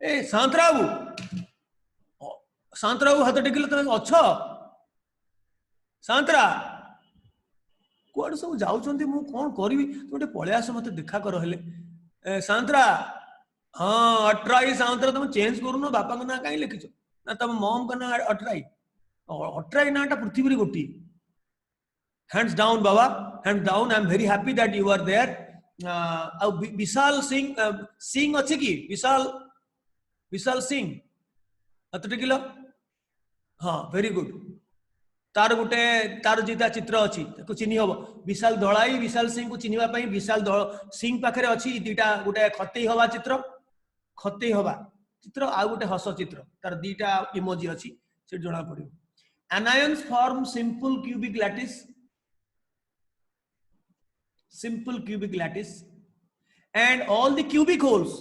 ए सांतराबू हाथ टेकिले त अछ सांतरा कोड सब जाउचंती मु कोन करबी तोटे पळे आस मते देखा कर हेले सांतरा हां अट्राई सांतरा तुम चेंज करूनो बापा का ना काई लिखिछ ना तम मॉम का ना अट्राई नाटा पृथ्वी रे गोटी हैंड्स डाउन बाबा hands down I am very happy that you are there Vishal Singh अछि की विशाल सिंह हाथ टेकिलो हां वेरी गुड तार गोटे तार जीता चित्र अछि ताको चिन्हि हबो विशाल दळाई विशाल सिंह को चिन्हिबा पई विशाल सिंह पाखरे अछि दीटा गोटे खतेई हवा चित्र आ गोटे हस चित्र तार दीटा इमोजी अछि से जणा पड़ियो anions form simple cubic lattice and all the cubic holes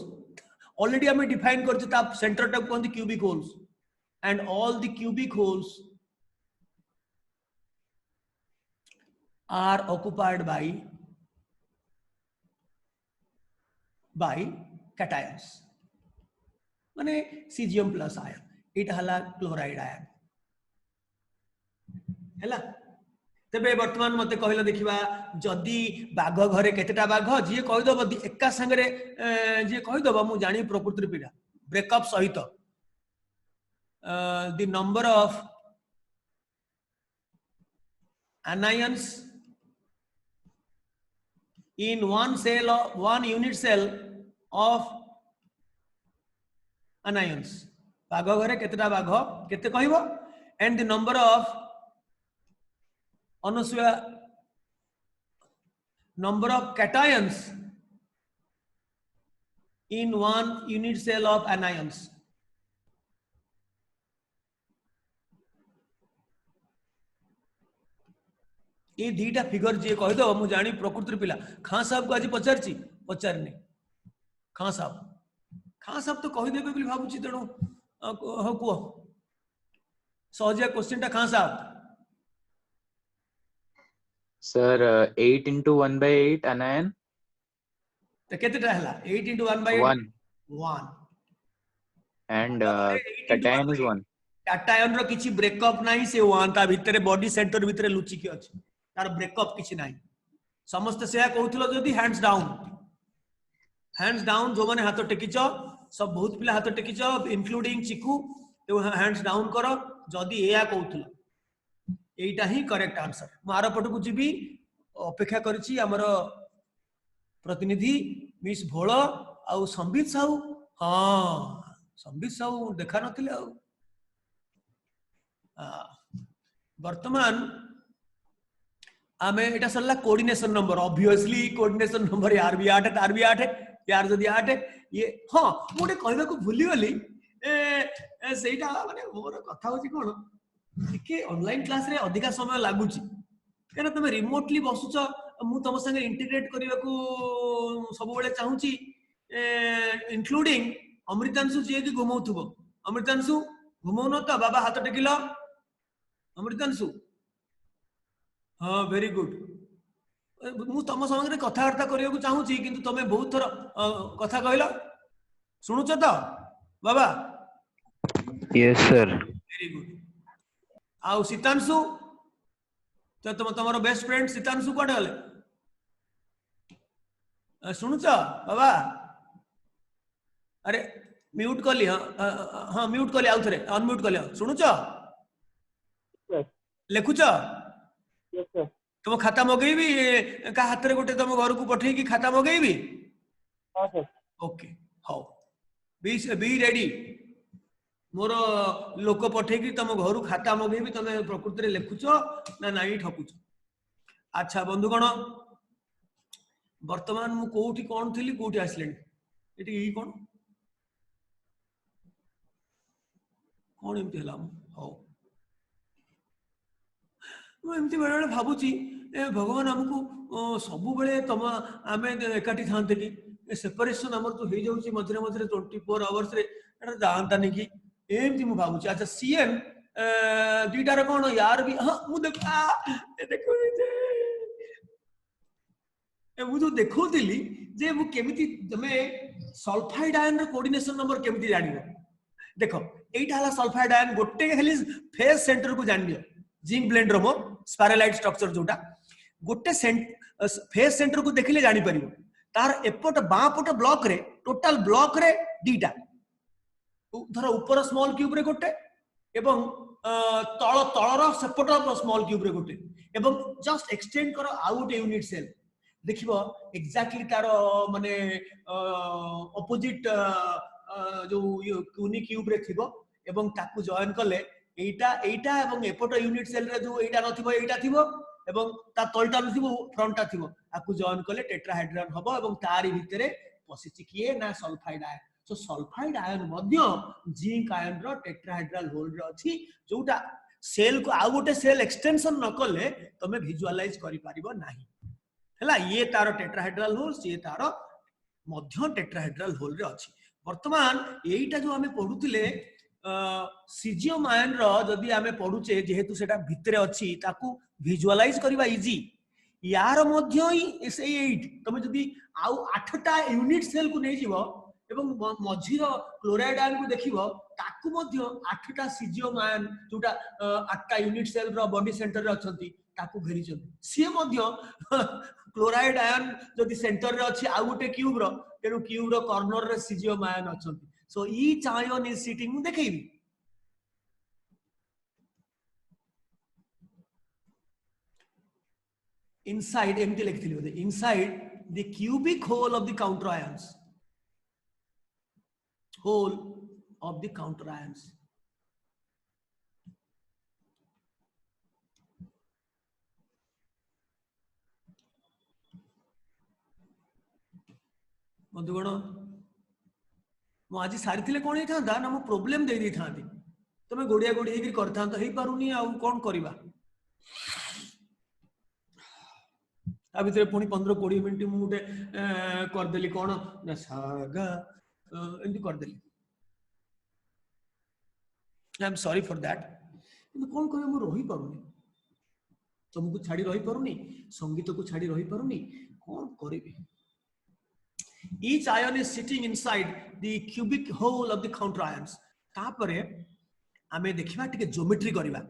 already हमें डिफाइन करछे ता सेंटर टा कोन cubic holes and all the cubic holes are occupied by cations माने सीजियम प्लस आयन इटा हला क्लोराइड आयन हैला तेबे वर्तमान मते कहला देखिबा जदी बाघ घरे केतेटा बाघ जे कहि दबो एका संगरे जे कहि दबो मु जानि प्रकृति पीड़ा ब्रेकअप सहित the number of anions in one cell of one unit cell of anions बाघ घरे केतेटा बाघ केते कहइबो and the number of अनुस्वा number of cations in one unit cell of anions ये दीटा फिगर जे कहि दो मु जानी प्रकृति पिला खान साहब को आज पचारची पचारनी खान साहब तो कहि देबे बोली भाबुची तेणु हो को सहज क्वेश्चन टा खान साहब Sir, 8 into 1 by 8 anion. तो केतेटा हला 8 into 1 by 1. 1 And cation is 1. Cation रो किछि ब्रेकअप नाही से 1 ता भितरे बॉडी सेंटर भितरे लुचि के अछि तार ब्रेकअप किछि नाही समस्त से कहउथलो जदी हैंड्स डाउन जो माने हाथ टेकिच सब बहुत पिला हाथ टेकिच इंक्लूडिंग चिकू तो हैंड्स डाउन करो जदी एया कहउथलो एटा ही करेक्ट आंसर मार पट को जीबी अपेक्षा करछि हमर प्रतिनिधि मिस भोळ आ संबित साहू हां संबित साहू देखा नथिले आ वर्तमान आमे एटा सरला coordination number obviously coordination number यार भी 8 तार भी 8 यार जदी 8 ये हां मोटे कहबा को भूली गली ए सेटा माने मोर कथा होची कोन के ऑनलाइन क्लास रे अधिका समय लागुची केना तमे रिमोटली बसुच मु तम संगे इंटीग्रेट करबा को सब बेले चाहूची इंक्लूडिंग अमृतांशु जे की घुमौथुबो अमृतांशु घुमौनो तो बाबा हाथ टेकिलो अमृतांशु हाँ वेरी गुड मु तम संगे कथावार्ता करबा को चाहूची किंतु तमे बहुत थर कथा कहलो सुनुच तो बाबा Yes, sir. वेरी गुड आउ सीतांशु तो तुम बेस्ट फ्रेंड सीतांशु कोडे गले सुनुच बाबा अरे म्यूट कली हाँ म्यूट कली आउ थरे अनम्यूट कली सुनुच लिखुच तुम खाता मगेबी का हाथ रे गोटे तुम घर को पठे की खाता मगेबी ओके हाउ बी रेडी मोर लोक पठे कि तुम घर खाता मगेबी तुम प्रकृति रे लिखुच ना नहीं ठकुच अच्छा बंधुगण वर्तमान मु कोठी कोन थिली कोठी आसलेन एटी ई कोन एमती हला हो मु एमती बेले बेले भाबुची ए भगवान हमको सब बेले तुम आमे एकाठी थांते कि सेपरेशन हमर तो हे जाउची मझरे मझरे 24 आवर्स रे एटा जानतानी कि एमती मु भाबुची अच्छा सीएन दुईटार कौन यार भी हाँ मु देखो मु जो देखौतिली जे मु केमिति तमे सल्फाइड आयन रो कोऑर्डिनेशन नंबर केमिति जानिबो देखो एटा हला सल्फाइड आयन गोटे खाली फेस सेंटर को जानियो जिंक ब्लेंड रो स्पाइरलाइट स्ट्रक्चर जोटा गोटे फेस सेंटर को देखिले जानि परिबो तार एपट बां पट ब्लॉक रे टोटल ब्लॉक रे दीटा धर ऊपर स्मॉल क्यूब रे गोटे एवं तळ तळर सेपट स्मॉल क्यूब रे गोटे एवं जस्ट एक्सटेंड करो आउट यूनिट सेल देखिबो एक्जेक्टली तार माने ऑपोजिट जो यूनि क्यूब रे थिबो एवं ताकू जॉइन करले एटा एवं एपट यूनिट सेल रे जो एटा नथिबो एटा थिबो एवं ता तळटा नथिबो फ्रंटटा थिबो ताकू जॉइन करले टेट्राहेड्रन हबो एवं तारि भितरे पसिछि किए ना sulphide ion so sulphide ion मध्य जिंक आयन रो टेट्राहेड्रल होल रे अछि जोटा सेल को आउ गोटे सेल एक्सटेंशन न करले तमे विजुअलाइज करि पारिबो नाही हला ये तार टेट्राहेड्रल होल ये तार मध्य टेट्राहेड्रल होल रे अछि वर्तमान एटा जो आमे पढुतिले सीजियम आयन रो जदि आमे पढुचे जेहेतु सेटा भितरे अछि ताकू विजुअलाइज करबा इजी यार मध्य ही से 8 तमे जदि आउ 8टा यूनिट सेल को नै जीवो एवं मझीर क्लोराइड आयन को देखिबो ताकू मध्य 8टा सीजियम आयन जोटा 8टा यूनिट सेल रो बॉडी सेंटर रे अछंती ताकू घेरी छथि से मध्य क्लोराइड आयन जदि सेंटर रे अछि आ गोटे क्यूब रो तेनु क्यूब रो कॉर्नर रे सीजियम आयन अछंती so each ion is sitting देखैबी inside empty लिखथिली बोले inside the cubic hole of the counter ions whole of the counter ions बंधुगण मु आज सारी थिले कोन हेथांता ना मु प्रॉब्लम दे दी थांती तमे गोडिया गोडी हेकि करथांत हेई पारुनी आ कोन करिबा आ भितर पुणी 15-20 मिनिट मु गोटे करदेली कोन ना सागा एंती करदेली I am sorry for that किंतु कोन कहि मु रही पारुनी तुमको छाड़ी रही पारुनी संगीत को छाड़ी रही पारुनी कोन करिबी each ion is sitting inside the cubic hole of the counter ions तापरे आमे देखिबा टिके ज्योमेट्री करिबा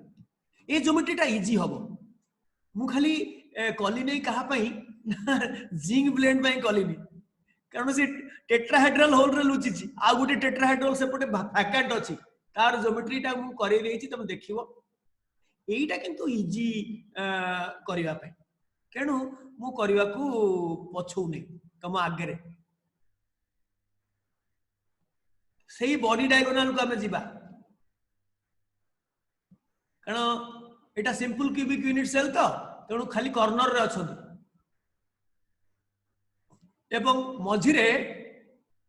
ए ज्योमेट्रीटा इजी हबो मु खाली कली नै कहा पई जिंक ब्लेंड पई कली नै कारण से टेट्राहेड्रल होल रे लुचि छी आ गुटे टेट्राहेड्रल सेपटे वैकेंट अछि तार ज्योमेट्रीटा मु करै देछि तमे देखिबो एईटा किंतु इजी करिबा पई केनु मु करिबा को पछौ नै तम आगे रे सही बॉडी डायगोनल को आमे जिबा कारण एटा सिंपल क्यूबिक यूनिट सेल तो तेणु खाली कॉर्नर रे अछन एवं मझिरे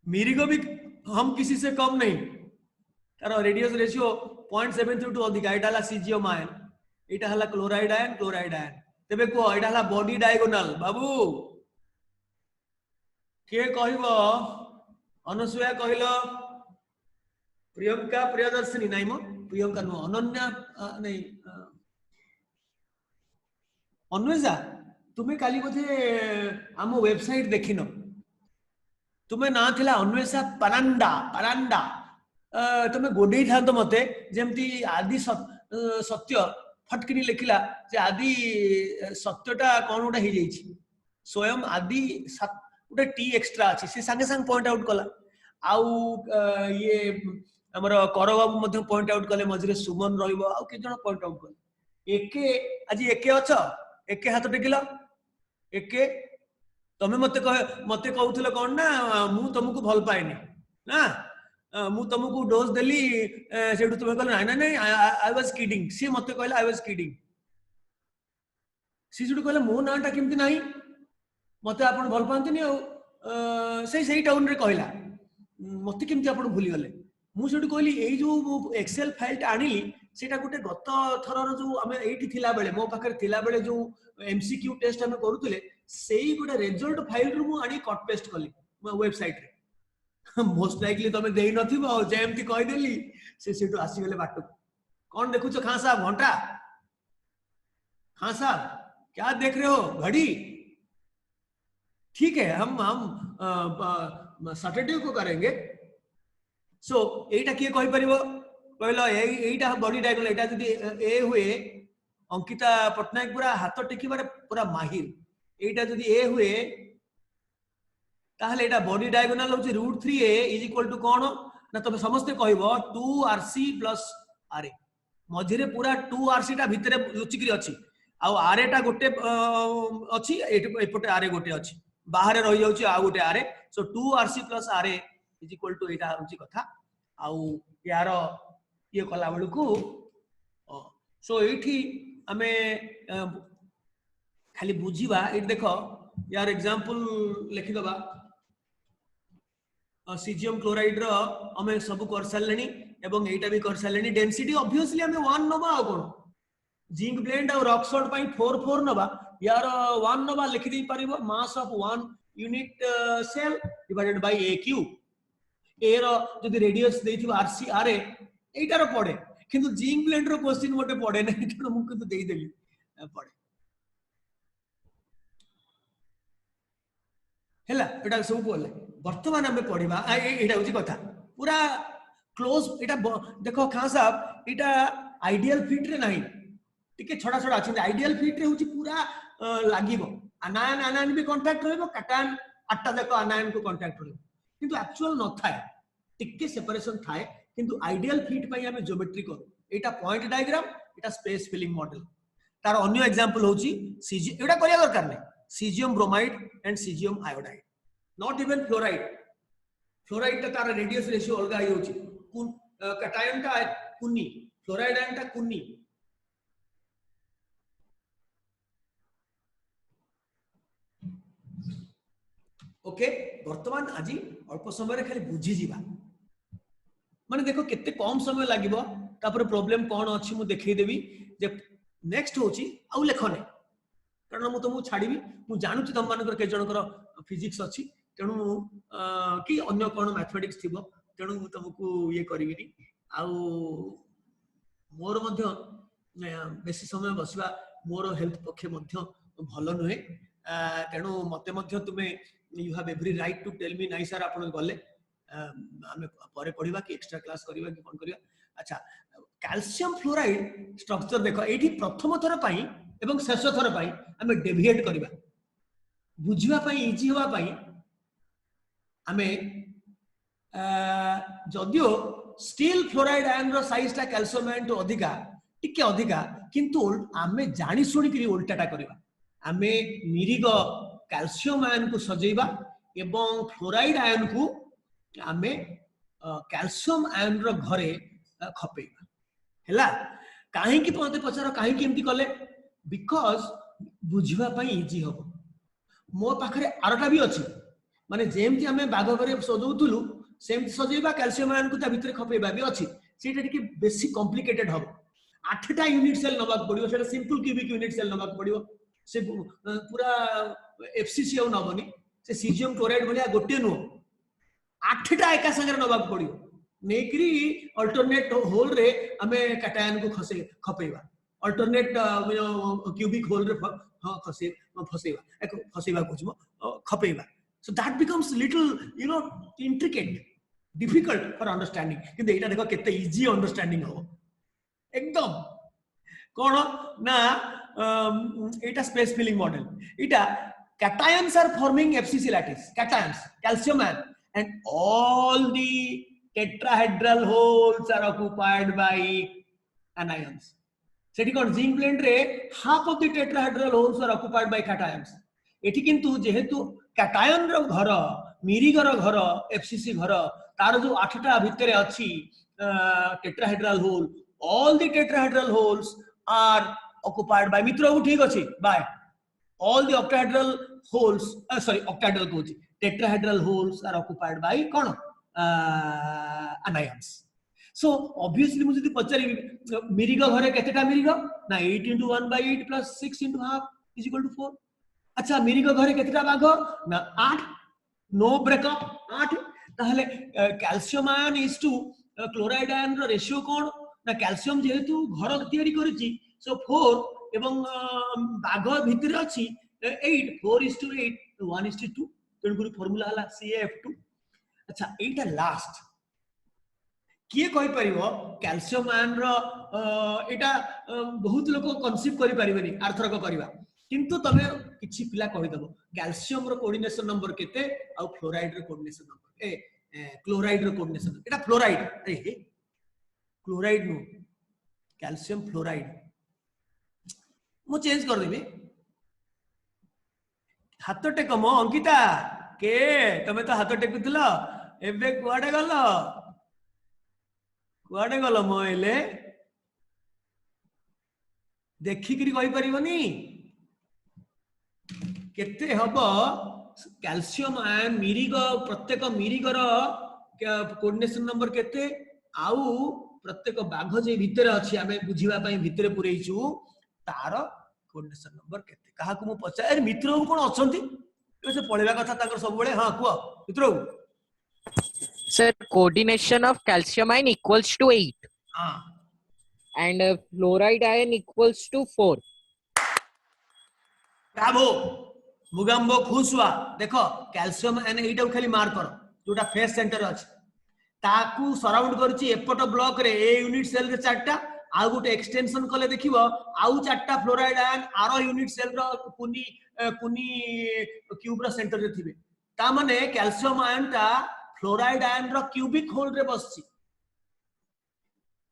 मिरिगो भी हम किसी से कम नहीं तार रेडियस रेशियो 0.72 टू अधिक एटा ला सीजियम आयन एटा हला क्लोराइड आयन तेबे को एटा हला बॉडी डायगोनल बाबू के कहबो अनसुया कहिलो प्रियंका प्रियदर्शिनी नहीं मो प्रियंका नो अनन्या नहीं अन्वेषा तुम्हें काली बोधे आम वेबसाइट देखिन तुम्हें ना थिला अन्वेषा परांडा परांडा तुम्हें गोडे था तो मते जेमती आदि सत्य फटकिनी लिखिला जे आदि सत्यटा कोन उडा हे जाईछि स्वयं आदि उडा टी एक्स्ट्रा अछि से संगे संग पॉइंट आउट कला आउ ये हमर करबाबू मध्ये पॉइंट आउट कले मझरे सुमन रहइबो आउ के जण पॉइंट आउट कले एके आज एके अछ एके हाथ टेकिला एके तमे मते कहउथिलो कोन ना मु तुमको भल पाएनी ना मु तुमको डोज देली सेडु तुमे कहले ना ना आई वाज किडिंग सी मते कहले आई वाज किडिंग सी सेडु कहले मो नाटा केमति नाही मते आपण भल पांतिनी सही टाउन रे कहला मते केमति आपण भूली गले मु सेडु कहली एई जो एक्सेल फाइल आनिली सेटा गोटे गत थरर जो हमें एठी थिला बेले मो पाखर थिला बेले जो एमसीक्यू टेस्ट हमें करूतले सेही गोटे रिजल्ट फाइल रु मु आनी कट पेस्ट कली वेबसाइट रे मोस्ट लाइकली तमे देई नथिबो जेमति कहि देली से सेटु आसी गेले बाटो कौन देखु छ खान साहब घंटा खान साहब क्या देख रहे हो घड़ी ठीक है हम सैटरडे को करेंगे सो एटा किए कहि परिबो कहलो एटा बॉडी डायगोनल एटा जदी ए हुए अंकिता पटनायक पूरा हाथ टेकिबारे पूरा माहिर एटा जदी ए हुए ताहले एटा बॉडी डायगोनल होची √3a = कोन ना तबे समस्त कहबो 2rc + ra मझिरे पूरा 2rc टा भितरे लुचिकरी अछि आ ra टा गोटे अछि एपटे ra गोटे अछि बाहर रहि जाउची आ गोटे ra सो 2rc + ra = एटा होची कथा आ यार ये कला बेलू को सो एठी हमें खाली बुझीबा ए देखो यार एग्जांपल लिखि दबा सीजियम क्लोराइड रो हमें सब कर सारलेनी एवं एटा भी कर सारलेनी डेंसिटी ऑब्वियसली हमें 1 नबा आ कोन जिंक ब्लेंड और रॉक सॉल्ट पई 4 नबा यार 1 नबा लिखि दै परिबो mass of 1 unit cell divided by a cube a रो जदि रेडियस देथिबो आरसी आरए एटार पड़े किंतु जिंक ब्लेंड रो क्वेश्चन मोटे पड़े नै तेणु मु किंतु देई देली पड़े हैला एटा सब बोले वर्तमान हमें पढ़िबा एटा होची कथा पूरा क्लोज एटा देखो खान साहब एटा आइडियल फिट रे नहीं टिके छोटा छोटा अछि आइडियल फिट रे होची पूरा लागिबो आनायन आनायन भी कांटेक्ट रहइबो कटायन आठटा देखो आनायन को कांटेक्ट रहइबो किंतु एक्चुअल न थाए टिके सेपरेशन थाए किंतु आइडियल फिट पई हमें ज्योमेट्री करू एटा पॉइंट डायग्राम एटा स्पेस फिलिंग मॉडल तार अन्य एग्जांपल होची सीजी एटा करिया दरकार नै caesium bromide and caesium iodide not even fluoride fluoride तार रेडियस रेशियो अलग आई होची कैटायन ता कुन्नी फ्लोराइड आयन ता कुन्नी ओके वर्तमान आज अल्प समय खाली बुझी जीवा माने देखो केते कम समय लागिबो तापर प्रॉब्लम कोन अछि मु देखै देबी जे नेक्स्ट होची आउ लेखने कारण मु तुमको छाड़ीबी मु जानू तुम मानकर के जनकर फिजिक्स अछि तेणु कि अन्य कोन मैथमेटिक्स थिबो तेणु मु तुमको ये करिबिनी आउ मोर मध्य बेसी समय बसवा मोर हेल्थ पक्षे मध्य भलो नहे तेणु मते मध्य तुमे you have every right to tell me नाइ सर आपण गले हमें परे पढ़िबा कि एक्स्ट्रा क्लास करिबा कि कोन करिया अच्छा कैल्शियम फ्लोराइड स्ट्रक्चर देखो एठी प्रथम थर पई एवं शेष थर पई हमें डेविएट करिबा बुझिबा पई इजी होबा पई हमें जदियो स्टील फ्लोराइड आयन रो साइज ता कैल्शियम आयन तो अधिका टिके अधिका किंतु हमें जानि सुनि करी उल्टाटा करिबा हमें मिरिग कैल्शियम आयन को सजेबा एवं फ्लोराइड आयन को हमें कैल्शियम आयन रो घरे खपेबा हैला काहे कि पते पचार काहे कि एमती कले बिकॉज बुझिबा पई इजी हो मो पाखरे आरटा भी अछि माने जेमती हमें बाग करे सजौतुलु सेमती सजेबा कैल्शियम आयन को ता भितरे खपेबा भी अछि सेटा टिके बेसी कॉम्प्लिकेटेड हो 8टा यूनिट सेल नबाक पड़ियो सेटा सिंपल क्यूबिक यूनिट सेल नबाक पड़ियो से पूरा एफसीसी au नबनी से सीजियम क्लोराइड भलिया गोटे नो 8टा एका संगे नबाक पड़ियो नेकरी अल्टरनेट होल रे हमें कैटायन को खपेबा अल्टरनेट क्यूबिक होल रे फसेबा कुछ खपेबा so that becomes little intricate difficult for understanding किंतु एटा देखो केते इजी अंडरस्टैंडिंग हो एकदम कोन ना एटा space filling model Etah cations are forming FCC lattice cations calcium ion and all the tetrahedral holes are occupied by anions Sethi cone zinc blend रे half of the tetrahedral holes are occupied by cations एठी किंतु जेहेतु cation रो घर मिरिगर घर FCC घर तार जो 8टा भितरे अछि tetrahedral hole all the tetrahedral holes are occupied by मित्रों ठीक अछि by all the octahedral holes octahedral कहूची tetrahedral holes are occupied by कोन anions so obviously मुझे पचारि मिरिग घरे केतेटा मिरिग ना 8 into 1 by 8 plus 6 into half is equal to 4 अच्छा मिरिग घरे केतेटा बाघ ना 8 नो ब्रेकअप 8 ताहले calcium ion is to chloride ion रो रेशियो कोन ना कैल्शियम जेहेतु घर तयारी करिछि सो 4 एवं बाघ भितर अछि 8 4:8 1:2 तेणुकरी फॉर्मूला हला CaF2 अच्छा एटा लास्ट किए कहि परिबो कैल्शियम आयन रो एटा बहुत लोक कन्सेप्ट करि परिबेनी आर्थरक करिबा किंतु तमे किछि पिला कहि दबो कैल्शियम रो कोऑर्डिनेशन नंबर केते आ फ्लोराइड रो कोऑर्डिनेशन नंबर क्लोराइड रो कोऑर्डिनेशन एटा फ्लोराइड अरे क्लोराइड नो कैल्शियम फ्लोराइड मु चेंज कर देबी हाथ टेक मो अंकिता के तमे तो हाथ टेकुतलो एबे कुआडे गलो मो एले देखि करी कहि परिबनी केते हबो कैल्शियम आयन मिरिग प्रत्येक मिरिगर कोऑर्डिनेशन नंबर केते आउ प्रत्येक बाघ जे भितर अछि हमें बुझिबा पई भितर पुरैछु तार कोऑर्डिनेशन नंबर केते काहा को मु पचार मित्र कोन अछंती से पढिबा कथा ताकर सब बेले हां कुआ मित्र Sir, coordination of calcium ion equals to 8 हाँ and fluoride ion equals to 4. Bravo मुगाम्बो खुश हुआ देखो कैल्शियम आयन एटा खाली मार्क कर जोटा फेस सेंटर अछि ताकू सराउंड करछि एपट ब्लॉक रे ए यूनिट सेल रे चारटा आ गोटे एक्सटेंशन कले देखिबो आउ चारटा फ्लोराइड आयन आरो यूनिट सेल रो पुनी पुनी क्यूब रो सेंटर रे थिबे ता माने कैल्शियम आयन ता फ्लोराइड आयन रो क्यूबिक होल रे बसछि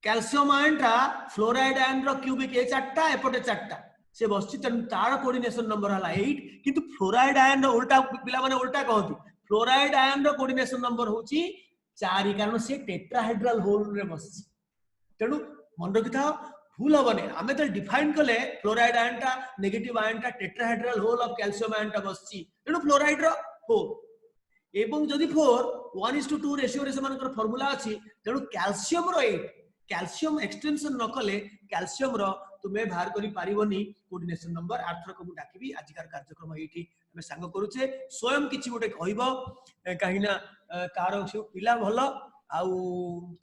कैल्शियम आयन टा फ्लोराइड आयन रो क्यूबिक ए चारटा एपटे चारटा से बसछि तेन तार कोऑर्डिनेशन नंबर हला 8 किंतु फ्लोराइड आयन रो उल्टा पिला माने उल्टा कहंती फ्लोराइड आयन रो कोऑर्डिनेशन नंबर होची 4 कारण से टेट्राहेड्रल होल रे बसछि तेनु मन रखिथा भूल हबने आमे तो डिफाइन कले फ्लोराइड आयन टा नेगेटिव आयन टा tetrahedral hole of calcium ion टा बसछि तेनु फ्लोराइड रो 4 एवं जदि 4 1:2 रेशियो रे समानकर फार्मूला अछि तेनु कैल्शियम रो 8 कैल्शियम एक्सटेंशन न कले कैल्शियम रो तुम्हें बाहर करी पारिबनी कोऑर्डिनेशन नंबर आर्थर को डाकिबी आजिकार कार्यक्रम एठी हमें सांग करूचे स्वयं किछि गोटे कहइबो काहिना कार से पिला भलो आउ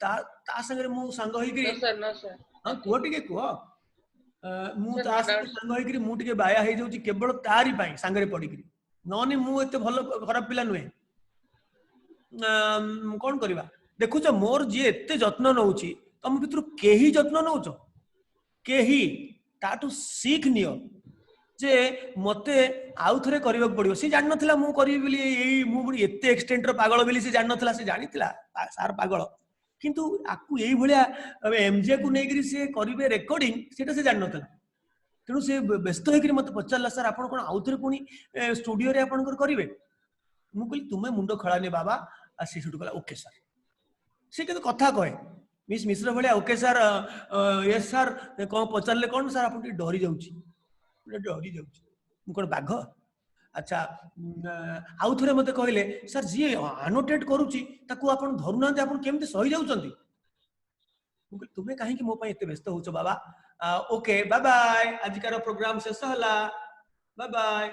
ता संगे मु सांग होई कि नो सर हां को टिके को मु ता सांग होई कि मु टिके बाया हे जाउची केवल तारी पई सांगरे पडी कि ननी मु एते भलो खराब पिला नुहे कोन करबा देखुछ मोर जे एते जत्न नउची तम भितर केही जत्न नउछ केही ताटू सीख नियो जे मते आउ थरे करबा पड़ियो से जान नथला मु करिबि बोली एई मु बडी एते एक्सटेंट रो पागल बोली से जान नथला से जानितला सार पागल किंतु आकु एई भलिया एमजे को नेगिरी से करिवे रेकॉर्डिंग सेटा से जान नथला तेनु से व्यस्त होइकरी मते पचारला सर आपण कोन आउ थरे पुनी स्टूडियो रे आपण करिवे मु कहली तुमे मुंडो खळाने बाबा आ से सुटु कला ओके सर से के कथा कहे मिस मिश्र भलिया ओके सर यस सर कौन पचारे कौन सर आप डरी जाऊँगी डरी जाऊँगी मुझे बाघ अच्छा आउ थे मत कहले सर जी आनोटेट करुच्ची धरुना आप केमती सही जाऊँगी तुम्हें कहीं मो एत व्यस्त हो बाबा ओके बाय बाय आजिकार प्रोग्राम शेष है बाय बाय।